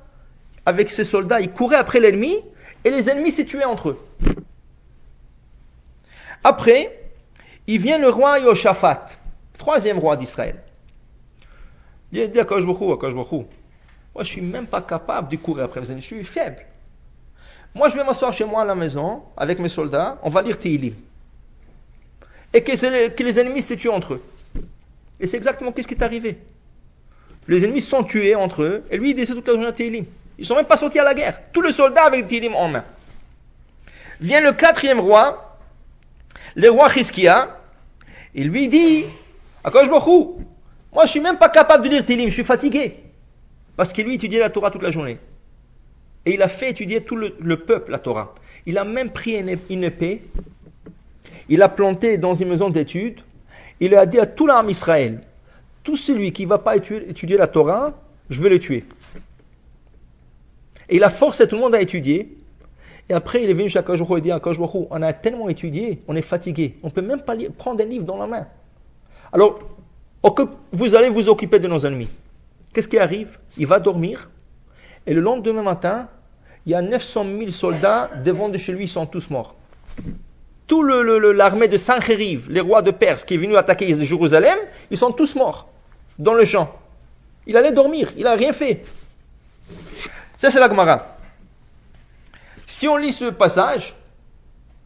avec ses soldats, il courait après l'ennemi et les ennemis s'est tués entre eux. Après, il vient le roi Yoshaphat, 3e roi d'Israël. Il dit à Akadosh Baruch Hu, moi je ne suis même pas capable de courir après les ennemis, je suis faible. Moi je vais m'asseoir chez moi à la maison, avec mes soldats, on va lire Tehillim. Et que les ennemis se tuent entre eux. Et c'est exactement ce qui est arrivé. Les ennemis sont tués entre eux, et lui il décide toute la journée à Tehillim. Ils ne sont même pas sortis à la guerre. Tous les soldats avec Tehillim en main. Vient le 4e roi, le roi Chizkia, il lui dit, Akadosh Baruch Hu, moi je suis même pas capable de lire Tehillim, je suis fatigué. Parce qu'il lui étudiait la Torah toute la journée. Et il a fait étudier tout le peuple la Torah. Il a même pris une épée, il a planté dans une maison d'études, il a dit à tout l'âme Israël, tout celui qui ne va pas étudier la Torah, je vais le tuer. Et il a forcé tout le monde à étudier. Et après, il est venu chez Akadosh Baruch Hu et dit à Akadosh Baruch Hu, on a tellement étudié, on est fatigué, on ne peut même pas prendre un livre dans la main. Alors, vous allez vous occuper de nos ennemis. Qu'est-ce qui arrive? Il va dormir, et le lendemain matin, il y a 900 000 soldats devant de chez lui, ils sont tous morts. Tout l'armée de Sancheriv, les rois de Perse, qui est venu attaquer Jérusalem, ils sont tous morts, dans le champ. Il allait dormir, il n'a rien fait. Ça, c'est la Gemara. Si on lit ce passage,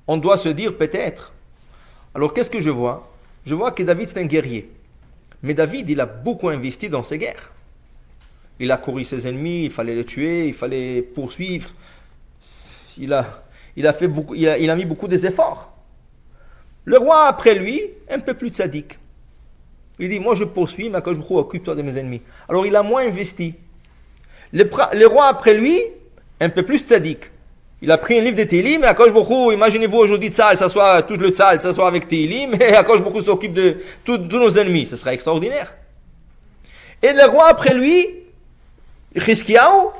on doit se dire peut-être, alors qu'est-ce que je vois? Je vois que David c'est un guerrier. Mais David, il a beaucoup investi dans ses guerres. Il a couru ses ennemis, il fallait les tuer, il fallait poursuivre. Il a mis beaucoup d'efforts. Le roi après lui, un peu plus tzaddik. Il dit, moi je poursuis, mais quand je occupe-toi de mes ennemis. Alors il a moins investi. Le roi après lui, un peu plus tzaddik. Il a pris un livre de Tehillim, et Akadosh Baruch Hu, imaginez-vous aujourd'hui Tzahal, ça soit tout le Tzahal, ça soit avec Tehillim, et Akadosh Baruch Hu s'occupe de tous nos ennemis. Ce sera extraordinaire. Et le roi après lui, Chizkiyahu,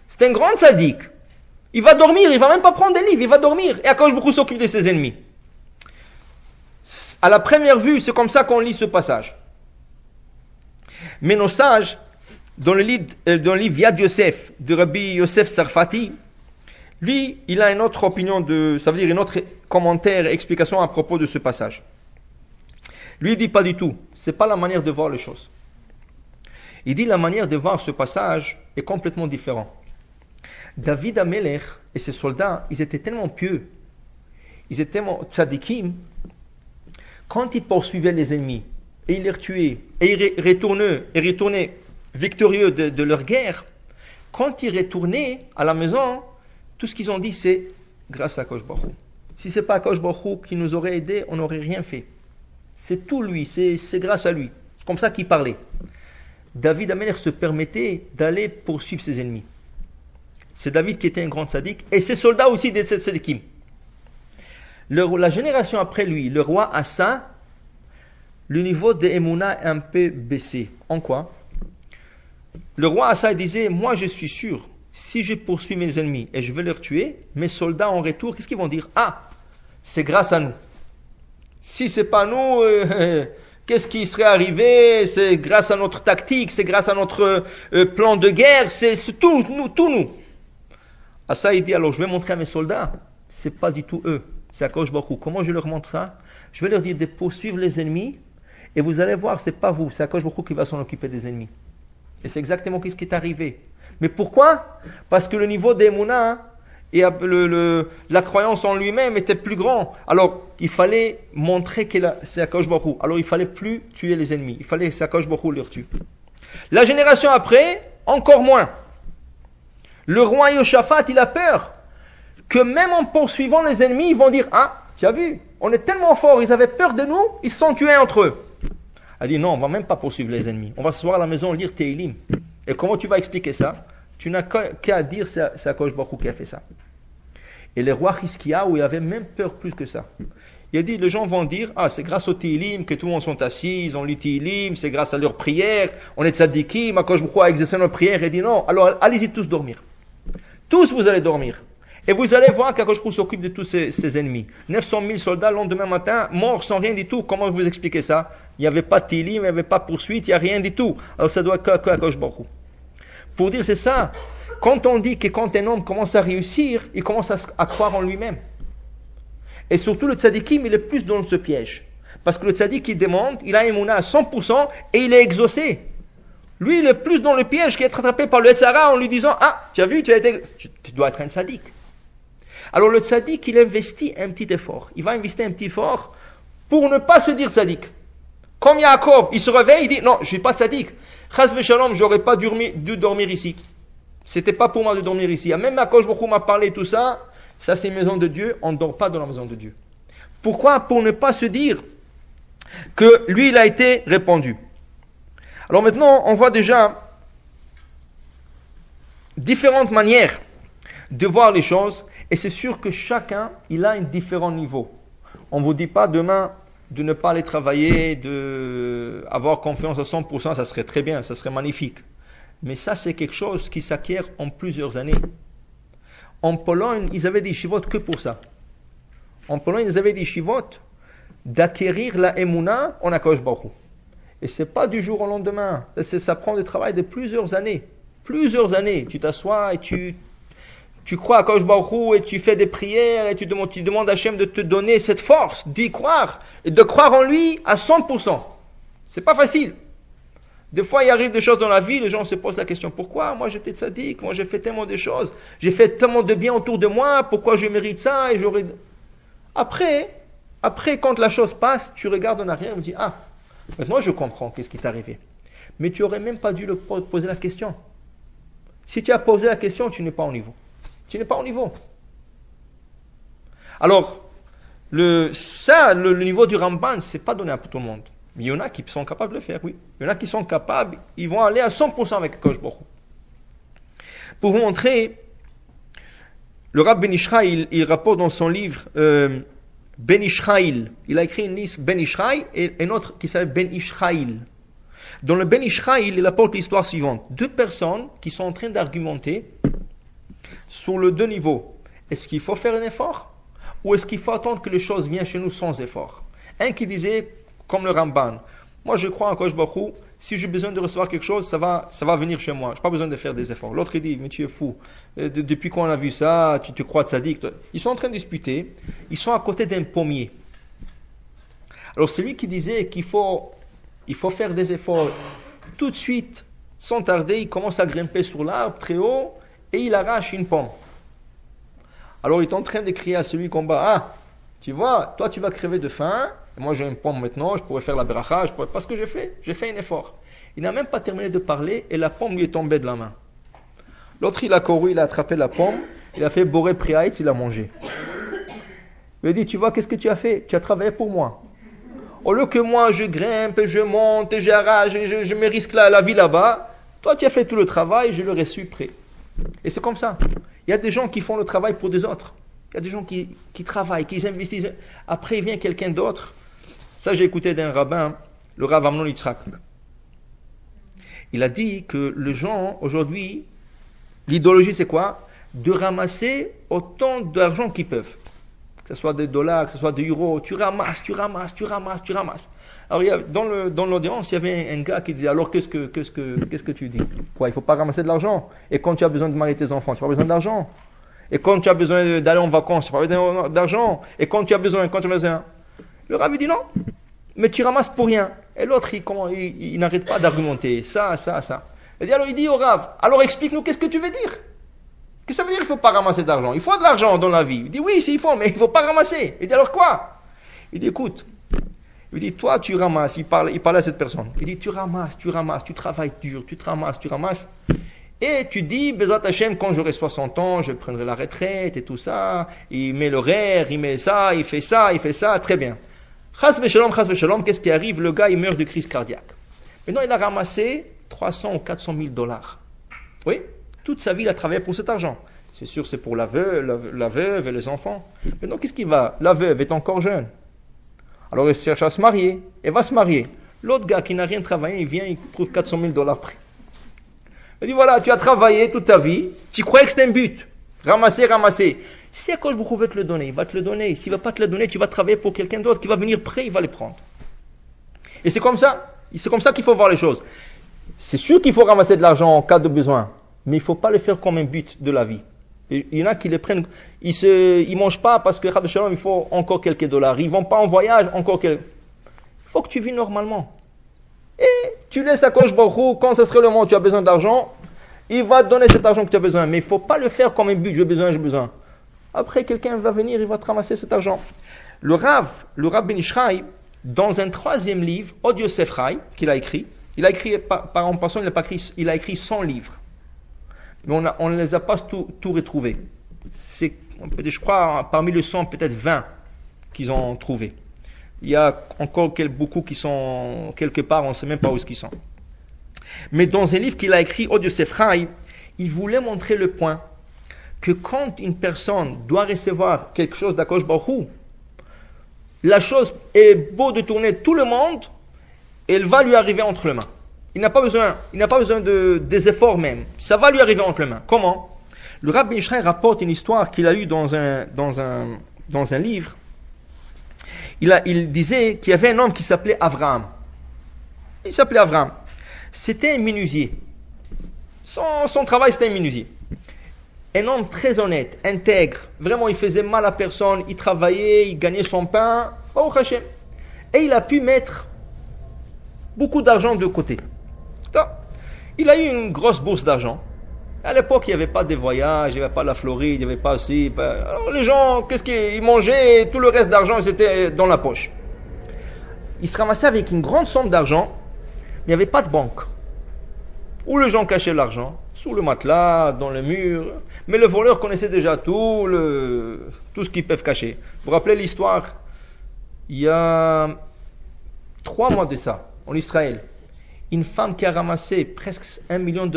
c'est un grand tzaddik. Il va dormir, il va même pas prendre des livres, il va dormir, et Akadosh Baruch Hu s'occupe de ses ennemis. À la première vue, c'est comme ça qu'on lit ce passage. Mais nos sages, dans le livre Yad Yosef, de Rabbi Yosef Sarfati, lui, il a une autre opinion ça veut dire une autre commentaire et explication à propos de ce passage. Lui, il dit pas du tout. C'est pas la manière de voir les choses. Il dit la manière de voir ce passage est complètement différente. David Amelech et ses soldats, ils étaient tellement pieux. ils étaient tzadikim, quand ils poursuivaient les ennemis, et ils les tuaient, et ils retournaient victorieux de leur guerre, quand ils retournaient à la maison, tout ce qu'ils ont dit, c'est grâce à Akadosh Baruch Hu. Si c'est pas Akadosh Baruch Hu qui nous aurait aidés, on n'aurait rien fait. C'est tout lui, c'est grâce à lui. C'est comme ça qu'il parlait. David Amelech se permettait d'aller poursuivre ses ennemis. C'est David qui était un grand sadique, et ses soldats aussi des sadikim. La génération après lui, le roi Asa, le niveau de Emouna est un peu baissé. En quoi? Le roi Asa disait, moi je suis sûr, si je poursuis mes ennemis et je vais leur tuer, mes soldats en retour, qu'est-ce qu'ils vont dire? Ah, c'est grâce à nous. Si c'est pas nous, qu'est-ce qui serait arrivé? C'est grâce à notre tactique, c'est grâce à notre plan de guerre, c'est tout nous. Asa il dit, alors je vais montrer à mes soldats, c'est pas du tout eux, c'est Akadosh Baruch Hu. Comment je leur montre ça? Je vais leur dire de poursuivre les ennemis, et vous allez voir, c'est pas vous, c'est Akadosh Baruch Hu qui va s'en occuper des ennemis. Et c'est exactement ce qui est arrivé. Mais pourquoi? Parce que le niveau d'Emouna et la croyance en lui-même était plus grand. Alors, il fallait montrer que c'est Akadosh Baruch Hu. Alors, il fallait plus tuer les ennemis. Il fallait que Akadosh Baruch Hu les tue. La génération après, encore moins. Le roi Yoshaphat, il a peur que même en poursuivant les ennemis, ils vont dire, ah, tu as vu, on est tellement forts, ils avaient peur de nous, ils se sont tués entre eux. Elle dit, non, on va même pas poursuivre les ennemis. On va s'asseoir à la maison, lire Tehillim. Et comment tu vas expliquer ça? Tu n'as qu'à dire, c'est Akadosh Baruch Hu qui a fait ça. Et le roi Hiskiyahu, il avait même peur plus que ça. Il a dit, les gens vont dire, ah, c'est grâce au Tehillim que tout le monde sont assis, ils ont lu Tehillim, c'est grâce à leurs prières, on est tzadikim, Akadosh Baruch Hu a exercé nos prières. Il dit, non, alors allez-y tous dormir. Tous vous allez dormir. Et vous allez voir qu'Akadosh Baruch Hu s'occupe de tous ses ennemis. 900 000 soldats le lendemain matin, morts sans rien du tout. Comment vous expliquez ça? Il n'y avait pas de Tehillim, il n'y avait pas de poursuite, il n'y a rien du tout. Alors ça doit être Akadosh Baruch Hu. Pour dire c'est ça, quand on dit que quand un homme commence à réussir, il commence à croire en lui-même. Et surtout le tzadikim, il est plus dans ce piège. Parce que le tzadik, il demande, il a émouna à 100% et il est exaucé. Lui, il est plus dans le piège qu'être attrapé par le Yetzara en lui disant, ah, tu as vu, tu dois être un tzadik. Alors le tzadik, il investit un petit effort. Il va investir un petit effort pour ne pas se dire tzadik. Comme Yaakov, il se réveille, il dit, non, je suis pas tzadik. Chas v'shalom, j'aurais pas dû dormir ici. C'était pas pour moi de dormir ici. Même Akadosh Baruch Hu m'a parlé tout ça, ça c'est une maison de Dieu, on ne dort pas dans la maison de Dieu. Pourquoi? Pour ne pas se dire que lui, il a été répandu. Alors maintenant, on voit déjà différentes manières de voir les choses, et c'est sûr que chacun, il a un différent niveau. On ne vous dit pas demain de ne pas aller travailler, de avoir confiance à 100%, ça serait très bien, ça serait magnifique. Mais ça, c'est quelque chose qui s'acquiert en plusieurs années. En Pologne, ils avaient des shivot que pour ça. En Pologne, ils avaient des shivot d'acquérir la Emouna en Akadosh Baruch Hu. Et c'est pas du jour au lendemain. Ça prend du travail de plusieurs années. Plusieurs années. Tu t'assois et tu crois à Akadosh Baruch Hu et tu fais des prières et tu demandes à Hachem de te donner cette force d'y croire et de croire en lui à 100%. C'est pas facile. Des fois, il arrive des choses dans la vie, les gens se posent la question, pourquoi? Moi, j'étais tzaddik, moi, j'ai fait tellement de choses, j'ai fait tellement de bien autour de moi, pourquoi je mérite ça et j'aurais... Après, quand la chose passe, tu regardes en arrière et tu dis, ah, maintenant je comprends qu'est-ce qui t'est arrivé. Mais tu aurais même pas dû poser la question. Si tu as posé la question, tu n'es pas au niveau. Tu n'es pas au niveau. Alors, le niveau du Ramban, c'est pas donné à tout le monde. Mais il y en a qui sont capables de le faire, oui. Il y en a qui sont capables, ils vont aller à 100% avec Akadosh Baruch Hu. Pour vous montrer, le Rav Ben Ishraïl, il rapporte dans son livre Ben Ishraïl. Il a écrit une liste Ben Ishraïl et une autre qui s'appelle Ben Ishraïl. Dans le Ben Ishraïl, il apporte l'histoire suivante. Deux personnes qui sont en train d'argumenter sur le deux niveaux. Est-ce qu'il faut faire un effort ou est-ce qu'il faut attendre que les choses viennent chez nous sans effort? Un qui disait, comme le Ramban, moi je crois en Akadosh Baruch Hu, si j'ai besoin de recevoir quelque chose, ça va venir chez moi, je n'ai pas besoin de faire des efforts. L'autre il dit, mais tu es fou, depuis qu'on a vu ça, tu te crois tzaddik. Ils sont en train de discuter, ils sont à côté d'un pommier. Alors celui qui disait qu'il faut faire des efforts, tout de suite, sans tarder, il commence à grimper sur l'arbre très haut et il arrache une pomme. Alors il est en train de crier à celui qu'on bat, ah, Tu vois, toi tu vas crever de faim, moi j'ai une pomme maintenant, je pourrais faire la bracha, parce que j'ai fait un effort. Il n'a même pas terminé de parler et la pomme lui est tombée de la main. L'autre il a couru, il a attrapé la pomme, il a fait boré priaïtz, il a mangé. Il lui a dit, tu vois qu'est-ce que tu as fait? Tu as travaillé pour moi. Au lieu que moi je grimpe, je monte, j'arrache, je me risque la vie là-bas, toi tu as fait tout le travail, je l'aurais su prêt. Et c'est comme ça. Il y a des gens qui font le travail pour des autres. Il y a des gens qui travaillent, qui investissent. Après, il vient quelqu'un d'autre. Ça, j'ai écouté d'un rabbin, le Rav Amnon Yitzhak. Il a dit que les gens, aujourd'hui, l'idéologie, c'est quoi? De ramasser autant d'argent qu'ils peuvent. Que ce soit des dollars, que ce soit des euros. Tu ramasses. Alors, dans l'audience, il y avait un gars qui disait, alors qu'est-ce que tu dis? Quoi, il ne faut pas ramasser de l'argent. Et quand tu as besoin de marier tes enfants, tu n'as pas besoin d'argent. Et quand tu as besoin d'aller en vacances, tu n'as pas besoin d'argent. Et quand tu as besoin. Le Rav dit non, mais tu ramasses pour rien. Et l'autre, il n'arrête pas d'argumenter. Ça. Il dit au Rav, alors explique-nous qu'est-ce que tu veux dire. Qu'est-ce que ça veut dire qu'il ne faut pas ramasser d'argent? Il faut de l'argent dans la vie. Il dit oui, il faut, mais il ne faut pas ramasser. Il dit alors quoi? Il dit écoute. Il dit toi tu ramasses. Il parlait à cette personne. Il dit tu ramasses, tu travailles dur, tu ramasses. Et tu dis, Bezat Hashem, quand j'aurai 60 ans, je prendrai la retraite et tout ça. Il met l'horaire, il met ça, il fait ça, très bien. Chas v'shalom, qu'est-ce qui arrive? Le gars, il meurt de crise cardiaque. Maintenant, il a ramassé 300 ou 400 000 dollars. Oui, toute sa vie, il a travaillé pour cet argent. C'est sûr, c'est pour la veuve et les enfants. Maintenant, qu'est-ce qui va? La veuve est encore jeune. Alors, elle cherche à se marier. Elle va se marier. L'autre gars qui n'a rien travaillé, il vient, il trouve 400 000 dollars près. Il dit voilà, tu as travaillé toute ta vie, tu croyais que c'était un but. Ramasser. Si à cause beaucoup veut te le donner, il va te le donner. S'il ne va pas te le donner, tu vas travailler pour quelqu'un d'autre qui va venir prêt, il va les prendre. Et c'est comme ça qu'il faut voir les choses. C'est sûr qu'il faut ramasser de l'argent en cas de besoin, mais il ne faut pas le faire comme un but de la vie. Et il y en a qui les prennent, ils mangent pas parce que il faut encore quelques dollars. Ils vont pas en voyage, encore quelques. Il faut que tu vis normalement. Et tu laisses à Kosh Baruch Hu, quand ce serait le moment où tu as besoin d'argent, il va te donner cet argent que tu as besoin. Mais il ne faut pas le faire comme un but, j'ai besoin. Après, quelqu'un va venir, il va te ramasser cet argent. Le Rav Ben Ishraï, dans un 3e livre, Od Yosef Chai, qu'il a écrit, en passant, il a écrit 100 livres. Mais on ne les a pas tout retrouvés. Je crois, parmi les 100, peut-être 20 qu'ils ont trouvés. Il y a encore beaucoup qui sont quelque part, on ne sait même pas où ils sont. Mais dans un livre qu'il a écrit, Od Yosef Chai, il voulait montrer le point que quand une personne doit recevoir quelque chose d'Akadosh Baruch Hu, la chose est beau de tourner tout le monde, et elle va lui arriver entre les mains. Il n'a pas besoin des efforts même. Ça va lui arriver entre les mains. Comment? Le Rav Ben Ishraï rapporte une histoire qu'il a lue dans un livre. Il disait qu'il y avait un homme qui s'appelait Avraham. Il s'appelait Avraham. C'était un menuisier. Son travail, c'était un menuisier. Un homme très honnête, intègre. Vraiment, il faisait mal à personne. Il travaillait, il gagnait son pain. Oh, Hachem. Et il a pu mettre beaucoup d'argent de côté. Donc, il a eu une grosse bourse d'argent. À l'époque, il n'y avait pas de voyages, il n'y avait pas la Floride, il n'y avait pas aussi. Alors les gens, qu'est-ce qu'ils mangeaient? Et tout le reste d'argent, c'était dans la poche. Il se ramassait avec une grande somme d'argent, mais il n'y avait pas de banque. Où les gens cachaient l'argent? Sous le matelas, dans le mur. Mais le voleur connaissait déjà tout ce qu'ils peuvent cacher. Vous vous rappelez l'histoire? Il y a 3 mois de ça, en Israël, une femme qui a ramassé presque $1 million,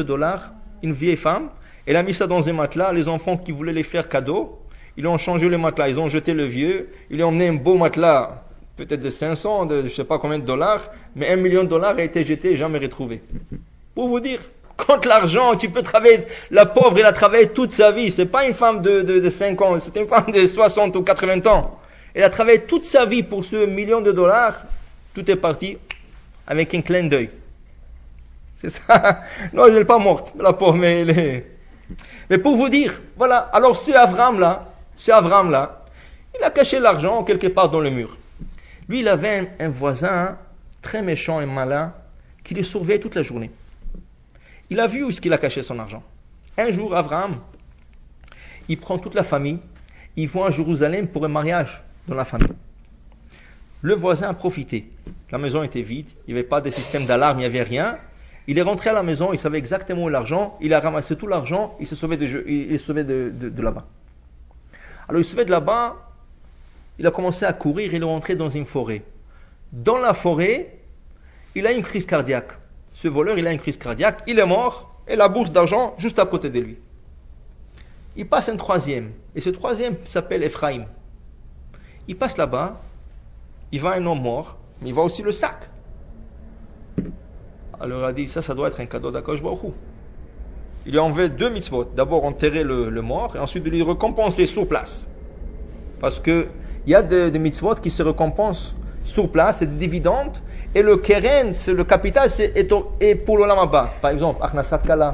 une vieille femme, elle a mis ça dans un matelas. Les enfants qui voulaient les faire cadeau, ils ont changé le matelas, ils ont jeté le vieux, ils lui ont emmené un beau matelas, peut-être de 500, de je ne sais pas combien de dollars, mais $1 million a été jeté et jamais retrouvé. Pour vous dire, quand l'argent, tu peux travailler, la pauvre, elle a travaillé toute sa vie, c'est pas une femme de 5 ans, c'est une femme de 60 ou 80 ans. Elle a travaillé toute sa vie pour ce $1 million, tout est parti avec un clin d'œil. C'est ça. Non, elle n'est pas morte, la pauvre, mais elle est. Mais pour vous dire, voilà. Alors, ce Avram là, il a caché l'argent quelque part dans le mur. Lui, il avait un voisin très méchant et malin qui le surveillait toute la journée. Il a vu où est-ce qu'il a caché son argent. Un jour, Avram, il prend toute la famille, ils vont à Jérusalem pour un mariage dans la famille. Le voisin a profité. La maison était vide, il n'y avait pas de système d'alarme, il n'y avait rien. Il est rentré à la maison, il savait exactement où est l'argent, il a ramassé tout l'argent, il s'est sauvé de là-bas. Alors il se sauvé de là-bas, il a commencé à courir, il est rentré dans une forêt. Dans la forêt, il a une crise cardiaque. Ce voleur, il a une crise cardiaque, il est mort, et la bourse d'argent juste à côté de lui. Il passe un troisième, et ce troisième s'appelle Ephraim. Il passe là-bas, il voit un homme mort, mais il voit aussi le sac. Alors il a dit, ça doit être un cadeau d'Akadosh Baruch Hu. Il lui a envoyé 2 mitzvot. D'abord enterrer le mort, et ensuite de lui récompenser sur place. Parce que il y a des mitzvot qui se récompensent sur place, c'est des dividendes, et le keren, c'est le capital, est pour l'olam haba. Par exemple, Achnasat Kala,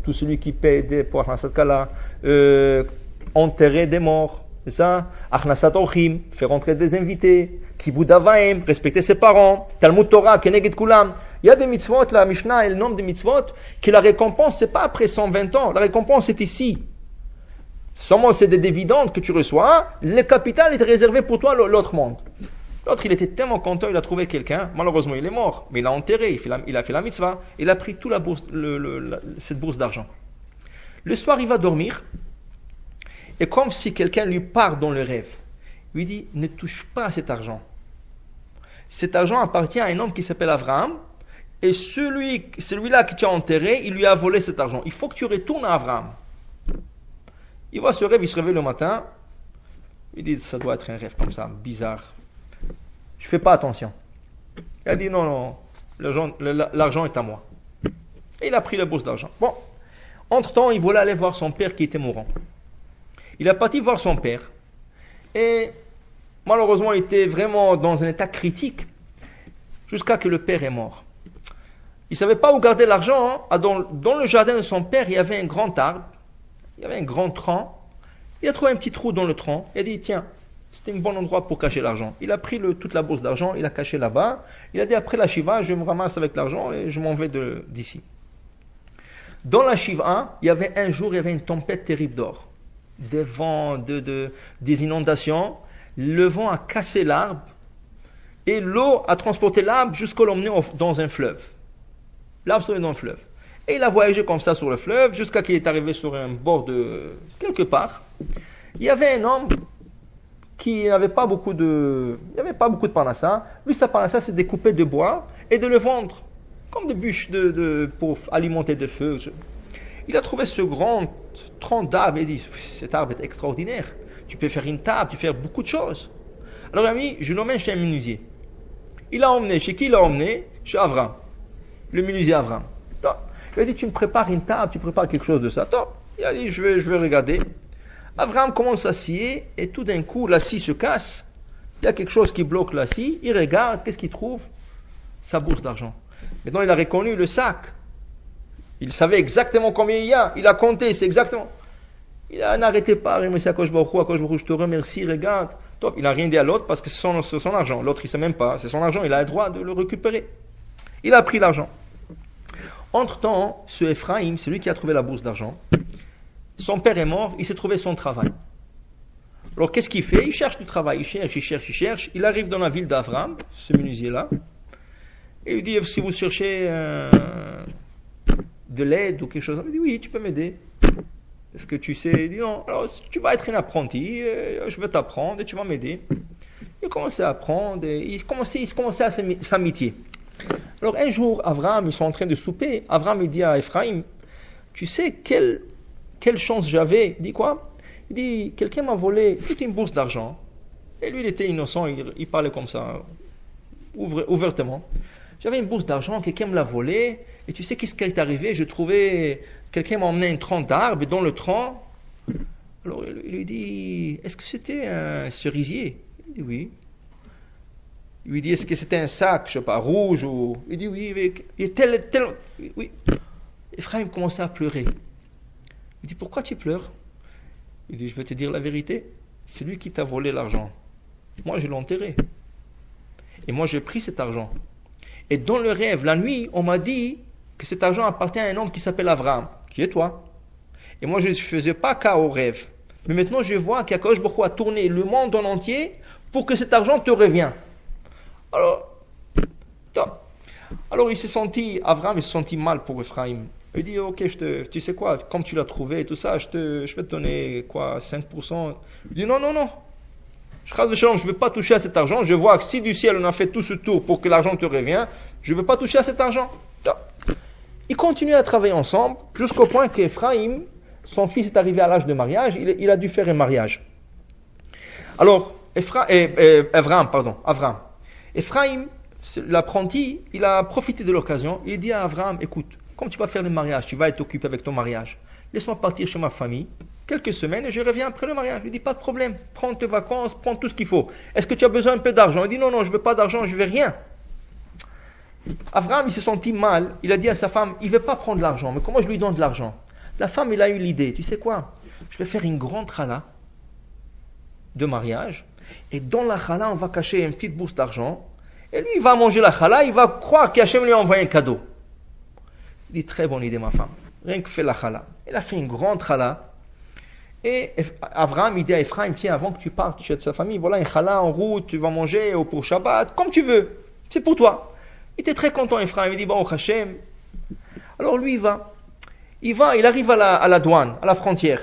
tout celui qui paie pour Achnasat Kala, enterrer des morts, c'est ça, Achnasat Orchim, faire rentrer des invités, Kibud Avaim, respecter ses parents, Talmud Torah, Keneged Kulam. Il y a des mitzvot, la Mishnah et le nombre de mitzvot, que la récompense, c'est pas après 120 ans, la récompense est ici. Seulement c'est des dividendes que tu reçois, le capital est réservé pour toi, l'autre monde. L'autre, il était tellement content, il a trouvé quelqu'un, malheureusement il est mort, mais il l'a enterré, il a fait la mitzvah, il a pris toute la bourse, cette bourse d'argent. Le soir, il va dormir, et comme si quelqu'un lui parle dans le rêve, lui dit, ne touche pas à cet argent. Cet argent appartient à un homme qui s'appelle Abraham, et celui-là que tu as enterré, il lui a volé cet argent. Il faut que tu retournes à Abraham. Il voit ce rêve, il se réveille le matin, il dit, ça doit être un rêve comme ça, bizarre. Je fais pas attention. Il a dit, non, l'argent est à moi. Et il a pris la bourse d'argent. Bon, entre-temps, il voulait aller voir son père qui était mourant. Il est parti voir son père, et malheureusement, il était vraiment dans un état critique, jusqu'à que le père est mort. Il ne savait pas où garder l'argent. Dans le jardin de son père, il y avait un grand arbre, il y avait un grand tronc. Il a trouvé un petit trou dans le tronc. Il a dit, tiens, c'était un bon endroit pour cacher l'argent. Il a pris toute la bourse d'argent, il a caché là-bas. Il a dit, après la Shiva, je me ramasse avec l'argent et je m'en vais d'ici. Dans la Shiva, il y avait une tempête terrible d'or. Des vents, des inondations. Le vent a cassé l'arbre et l'eau a transporté l'arbre jusqu'à l'emmener dans un fleuve. L'arbre se trouvait dans le fleuve. Et il a voyagé comme ça sur le fleuve jusqu'à qu'il est arrivé sur un bord de quelque part. Il y avait un homme qui n'avait pas beaucoup de panassa. Lui, sa panassa, c'est de découper de bois et de le vendre comme des bûches pour alimenter de feu. Il a trouvé ce grand tronc d'arbre et il dit, cet arbre est extraordinaire. Tu peux faire une table, tu peux faire beaucoup de choses. Alors, ami, je l'emmène chez un menuisier. Il l'a emmené. Chez qui il l'a emmené? Chez Avram. Le menuisier Avram. Il a dit, tu me prépares une table, tu prépares quelque chose de ça. Il a dit, je vais regarder. Avram commence à scier et tout d'un coup, la scie se casse. Il y a quelque chose qui bloque la scie. Il regarde, qu'est-ce qu'il trouve? Sa bourse d'argent. Maintenant, il a reconnu le sac. Il savait exactement combien il y a. Il a compté, c'est exactement. Il a n'arrêté pas, remercié Akadosh Baruch Hu, je te remercie, regarde. Top, il n'a rien dit à l'autre parce que c'est son argent. L'autre, il ne sait même pas. C'est son argent, il a le droit de le récupérer. Il a pris l'argent. Entre-temps, ce Ephraim, c'est lui qui a trouvé la bourse d'argent. Son père est mort, il s'est trouvé son travail. Alors, qu'est-ce qu'il fait? Il cherche du travail, il cherche. Il arrive dans la ville d'Avram, ce menuisier-là, et il dit, si vous cherchez de l'aide ou quelque chose, il dit, oui, tu peux m'aider. Est-ce que tu sais? Il dit, non, alors tu vas être un apprenti, je vais t'apprendre et tu vas m'aider. Il commençait à apprendre, et il commençait à s'amitier. Alors un jour, Avram, ils sont en train de souper. Avram, il dit à Ephraim, tu sais quelle chance j'avais? Il dit quoi? Il dit, quelqu'un m'a volé toute une bourse d'argent. Et lui, il était innocent, il parlait comme ça, ouvertement. J'avais une bourse d'argent, quelqu'un me l'a volée. Et tu sais qu'est-ce qui est arrivé? Quelqu'un m'a emmené un tronc d'arbre, et dans le tronc, alors il lui dit, est-ce que c'était un cerisier? Il dit oui. Il lui dit, est-ce que c'était un sac, je sais pas, rouge ou... Il dit oui, oui. Ephraim commençait à pleurer. Il dit, pourquoi tu pleures? Il dit, je vais te dire la vérité, c'est lui qui t'a volé l'argent. Moi, je l'ai enterré. Et moi, j'ai pris cet argent. Et dans le rêve, la nuit, on m'a dit que cet argent appartient à un homme qui s'appelle Abraham, qui est toi. Et moi, je ne faisais pas cas au rêve. Mais maintenant, je vois qu'Akadosh Baruch Hu a tourné le monde en entier pour que cet argent te revienne. Alors il s'est senti, Abraham il s'est senti mal pour Ephraim. Il dit, ok, tu sais quoi, comme tu l'as trouvé et tout ça, je vais te donner quoi, 5%. Il dit, non. Je ne veux pas toucher à cet argent. Je vois que si du ciel on a fait tout ce tour pour que l'argent te revienne, je ne veux pas toucher à cet argent. Ils continuent à travailler ensemble jusqu'au point qu'Ephraim, son fils est arrivé à l'âge de mariage, il a dû faire un mariage. Alors, Abraham. Ephraim, l'apprenti, il a profité de l'occasion. Il dit à Abraham, écoute, comme tu vas faire le mariage, tu vas être occupé avec ton mariage. Laisse-moi partir chez ma famille, quelques semaines, et je reviens après le mariage. Il dit, pas de problème, prends tes vacances, prends tout ce qu'il faut. Est-ce que tu as besoin un peu d'argent? Il dit, non, je veux pas d'argent, je veux rien. Abraham, il s'est senti mal. Il a dit à sa femme, il ne veut pas prendre l'argent, mais comment je lui donne de l'argent? La femme, il a eu l'idée, tu sais quoi? Je vais faire une grande challah de mariage, et dans la challah, on va cacher une petite bourse d'argent, et lui, il va manger la challah, il va croire qu'Hachem lui a envoyé un cadeau. Il dit, très bonne idée, ma femme. Rien que fait la challah. Elle a fait une grande challah. Et Abraham, il dit à Ephraim, tiens, avant que tu partes chez ta famille, voilà une challah en route, tu vas manger, ou pour Shabbat, comme tu veux. C'est pour toi. Il était très content, Ephraim. Il dit, bon, Hachem. Alors lui, il arrive à la douane, à la frontière.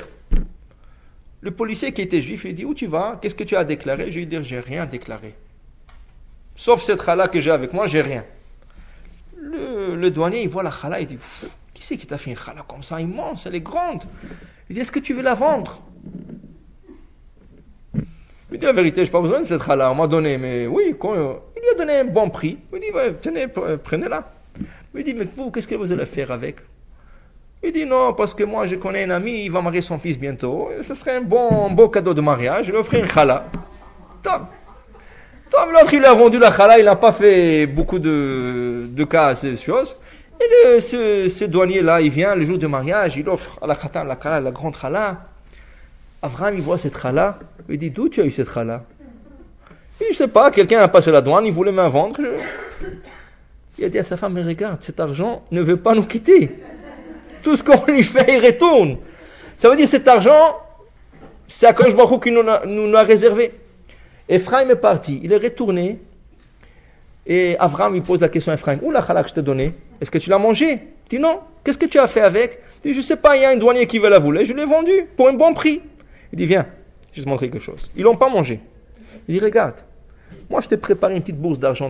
Le policier qui était juif, il dit, où tu vas? Qu'est-ce que tu as déclaré? Je lui dis, j'ai rien déclaré. Sauf cette challah que j'ai avec moi, j'ai rien. Le douanier, il voit la challah, il dit, qui c'est qui t'a fait une challah comme ça, immense, elle est grande? Il dit, est-ce que tu veux la vendre? Il dit, la vérité, je n'ai pas besoin de cette challah, on m'a donné, mais oui, il lui a donné un bon prix. Il dit, ouais, tenez, prenez-la. Il dit, mais vous, qu'est-ce que vous allez faire avec? Il dit, non, parce que moi, je connais un ami, il va marier son fils bientôt, et ce serait un beau cadeau de mariage, je lui offrir une challah. L'autre, il a vendu la challah, il n'a pas fait beaucoup de cas à ces choses. Et ce douanier-là, il vient le jour du mariage, il offre à la khatan, la grande challah. Abraham, il voit cette challah, il dit, d'où tu as eu cette challah? Il dit, je sais pas, quelqu'un a passé la douane, il voulait me vendre. Il a dit à sa femme, mais regarde, cet argent ne veut pas nous quitter. Tout ce qu'on lui fait, il retourne. Ça veut dire, cet argent, c'est Akadosh Baruch Hu qui nous l'a réservé. Ephraim est parti, il est retourné, et Abraham il pose la question à Ephraim, où la challah que je t'ai donnée? Est-ce que tu l'as mangée? Il dit non, qu'est-ce que tu as fait avec? Il dit, je sais pas, il y a un douanier qui veut la voler, je l'ai vendue pour un bon prix. Il dit, viens, je vais te montrer quelque chose. Ils l'ont pas mangé. Il dit, regarde, moi je t'ai préparé une petite bourse d'argent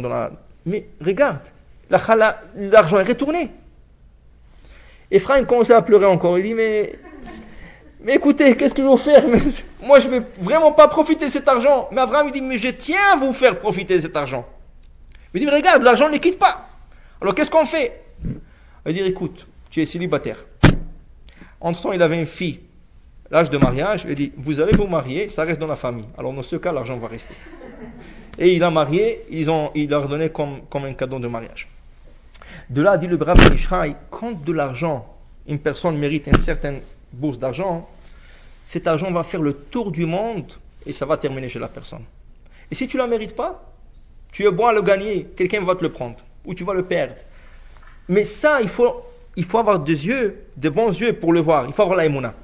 mais regarde, la challah, l'argent est retourné. Ephraim commençait à pleurer encore, il dit, mais écoutez, qu'est-ce que je vais faire? Moi, je ne vais vraiment pas profiter de cet argent. Mais Abraham, il dit, mais je tiens à vous faire profiter de cet argent. Il dit, regarde, l'argent ne quitte pas. Alors, qu'est-ce qu'on fait? Il dit, écoute, tu es célibataire. Entre-temps, il avait une fille, l'âge de mariage. Il dit, vous allez vous marier, ça reste dans la famille. Alors, dans ce cas, l'argent va rester. Et il a marié, il leur donné comme un cadeau de mariage. De là, dit le Rav Ishraï, quand de l'argent, une personne mérite une certaine bourse d'argent, cet argent va faire le tour du monde et ça va terminer chez la personne. Et si tu ne la mérites pas, tu es bon à le gagner, quelqu'un va te le prendre ou tu vas le perdre. Mais ça, il faut avoir des bons yeux pour le voir. Il faut avoir la émouna.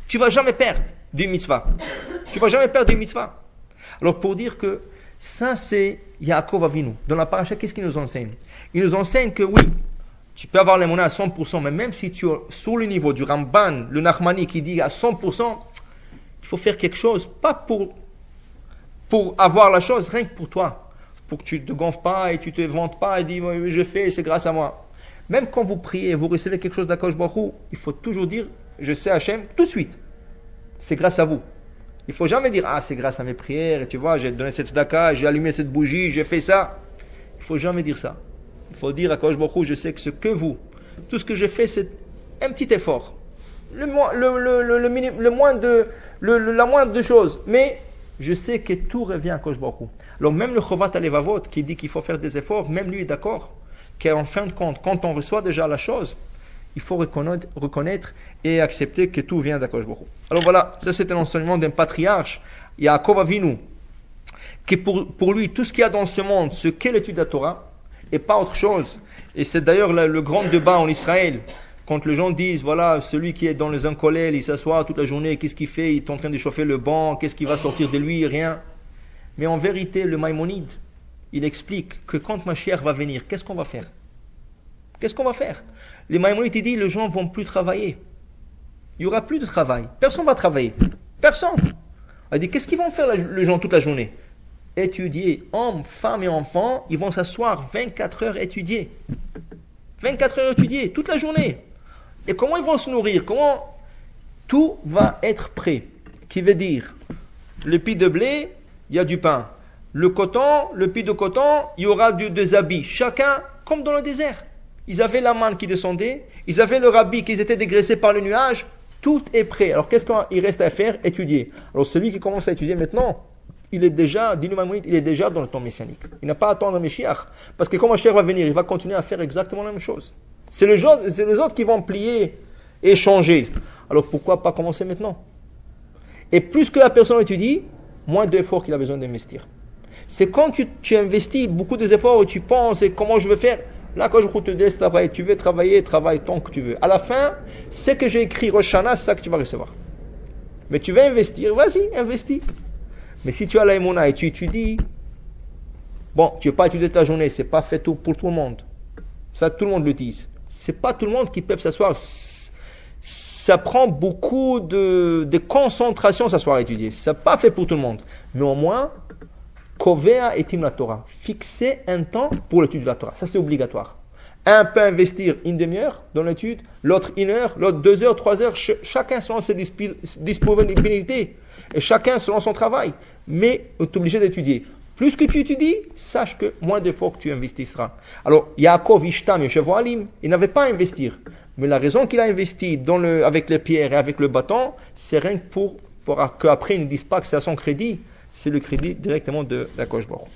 Tu ne vas jamais perdre du mitzvah. Tu ne vas jamais perdre du mitzvah. Alors pour dire que ça c'est Yaakov Avinu. Dans la paracha, qu'est-ce qu'il nous enseigne? Il nous enseigne que oui, tu peux avoir l'émouna à 100%, mais même si tu es sous le niveau du Ramban, le Nachmani qui dit à 100%, il faut faire quelque chose, pas pour avoir la chose, rien que pour toi. Pour que tu ne te gonfles pas et tu ne te vantes pas et dis je fais, c'est grâce à moi. Même quand vous priez, vous recevez quelque chose d'Akadosh Baruch Hu, il faut toujours dire je sais Hachem tout de suite. C'est grâce à vous. Il ne faut jamais dire c'est grâce à mes prières, tu vois, j'ai donné cette tzedaka, j'ai allumé cette bougie, j'ai fait ça. Il ne faut jamais dire ça. Il faut dire à Akadosh Baruch Hu, je sais que ce que vous, tout ce que j'ai fait, c'est un petit effort. La moindre de choses. Mais je sais que tout revient à Akadosh Baruch Hu. Alors même le Chovat HaLevavot qui dit qu'il faut faire des efforts, même lui est d'accord qu'en fin de compte, quand on reçoit déjà la chose, il faut reconnaître et accepter que tout vient d'Akadosh Baruch Hu. Alors voilà, ça c'est un enseignement d'un patriarche, Yaakov Avinu, que pour lui, tout ce qu'il y a dans ce monde, ce qu'est l'étude de la Torah, et pas autre chose. Et c'est d'ailleurs le grand débat en Israël, quand les gens disent, voilà, celui qui est dans les incollés, il s'assoit toute la journée, qu'est-ce qu'il fait? Il est en train de chauffer le banc, qu'est-ce qui va sortir de lui? Rien. Mais en vérité, le Maïmonide, il explique que quand Mashiach va venir, qu'est-ce qu'on va faire? Qu'est-ce qu'on va faire? Les Maïmonides, il dit, les gens vont plus travailler. Il n'y aura plus de travail. Personne ne va travailler. Personne. Il dit, qu'est-ce qu'ils vont faire les gens toute la journée? Étudier. Hommes, femmes et enfants, ils vont s'asseoir 24 heures étudier. 24 heures étudier, toute la journée. Et comment ils vont se nourrir? Comment? Tout va être prêt. Qui veut dire, le pis de blé, il y a du pain. Le coton, le pis de coton, il y aura des habits. Chacun, comme dans le désert. Ils avaient la manne qui descendait, ils avaient leur habit qui était dégraissé par le nuage. Tout est prêt. Alors qu'est-ce qu'il reste à faire? Étudier. Alors celui qui commence à étudier maintenant, il est déjà, dit le Maïmonide, il est déjà dans le temps messianique. Il n'a pas à attendre Mashiach. Parce que quand Mashiach va venir, il va continuer à faire exactement la même chose. C'est les autres qui vont plier et changer. Alors pourquoi pas commencer maintenant? Et plus que la personne étudie, moins d'efforts qu'il a besoin d'investir. C'est quand tu investis beaucoup d'efforts et tu penses et comment je vais faire. Là, quand je te laisse travailler, tu veux travailler, travaille tant que tu veux. À la fin, ce que j'ai écrit Rosh Hashanah, c'est ça que tu vas recevoir. Mais tu veux investir, vas-y, investis. Mais si tu as la émouna et tu étudies, bon, tu ne veux pas étudier ta journée, c'est pas fait pour tout le monde. Ça, tout le monde l'utilise. C'est pas tout le monde qui peut s'asseoir. Ça prend beaucoup de concentration s'asseoir à étudier. C'est pas fait pour tout le monde. Mais au moins, Kovea et Tim la Torah. Fixer un temps pour l'étude de la Torah. Ça, c'est obligatoire. Un peut investir une demi-heure dans l'étude, l'autre 1 heure, l'autre 2 heures, 3 heures, chacun selon ses disponibilités et chacun selon son travail. Mais tu es obligé d'étudier. Plus que tu étudies, sache que moins d'efforts que tu investisseras. Alors, Yaakov, Ishtam et Shevoalim, il n'avait pas à investir. Mais la raison qu'il a investi avec les pierres et avec le bâton, c'est rien que pour qu'après ils ne disent pas que c'est à son crédit, c'est le crédit directement de la Kosh Baruch.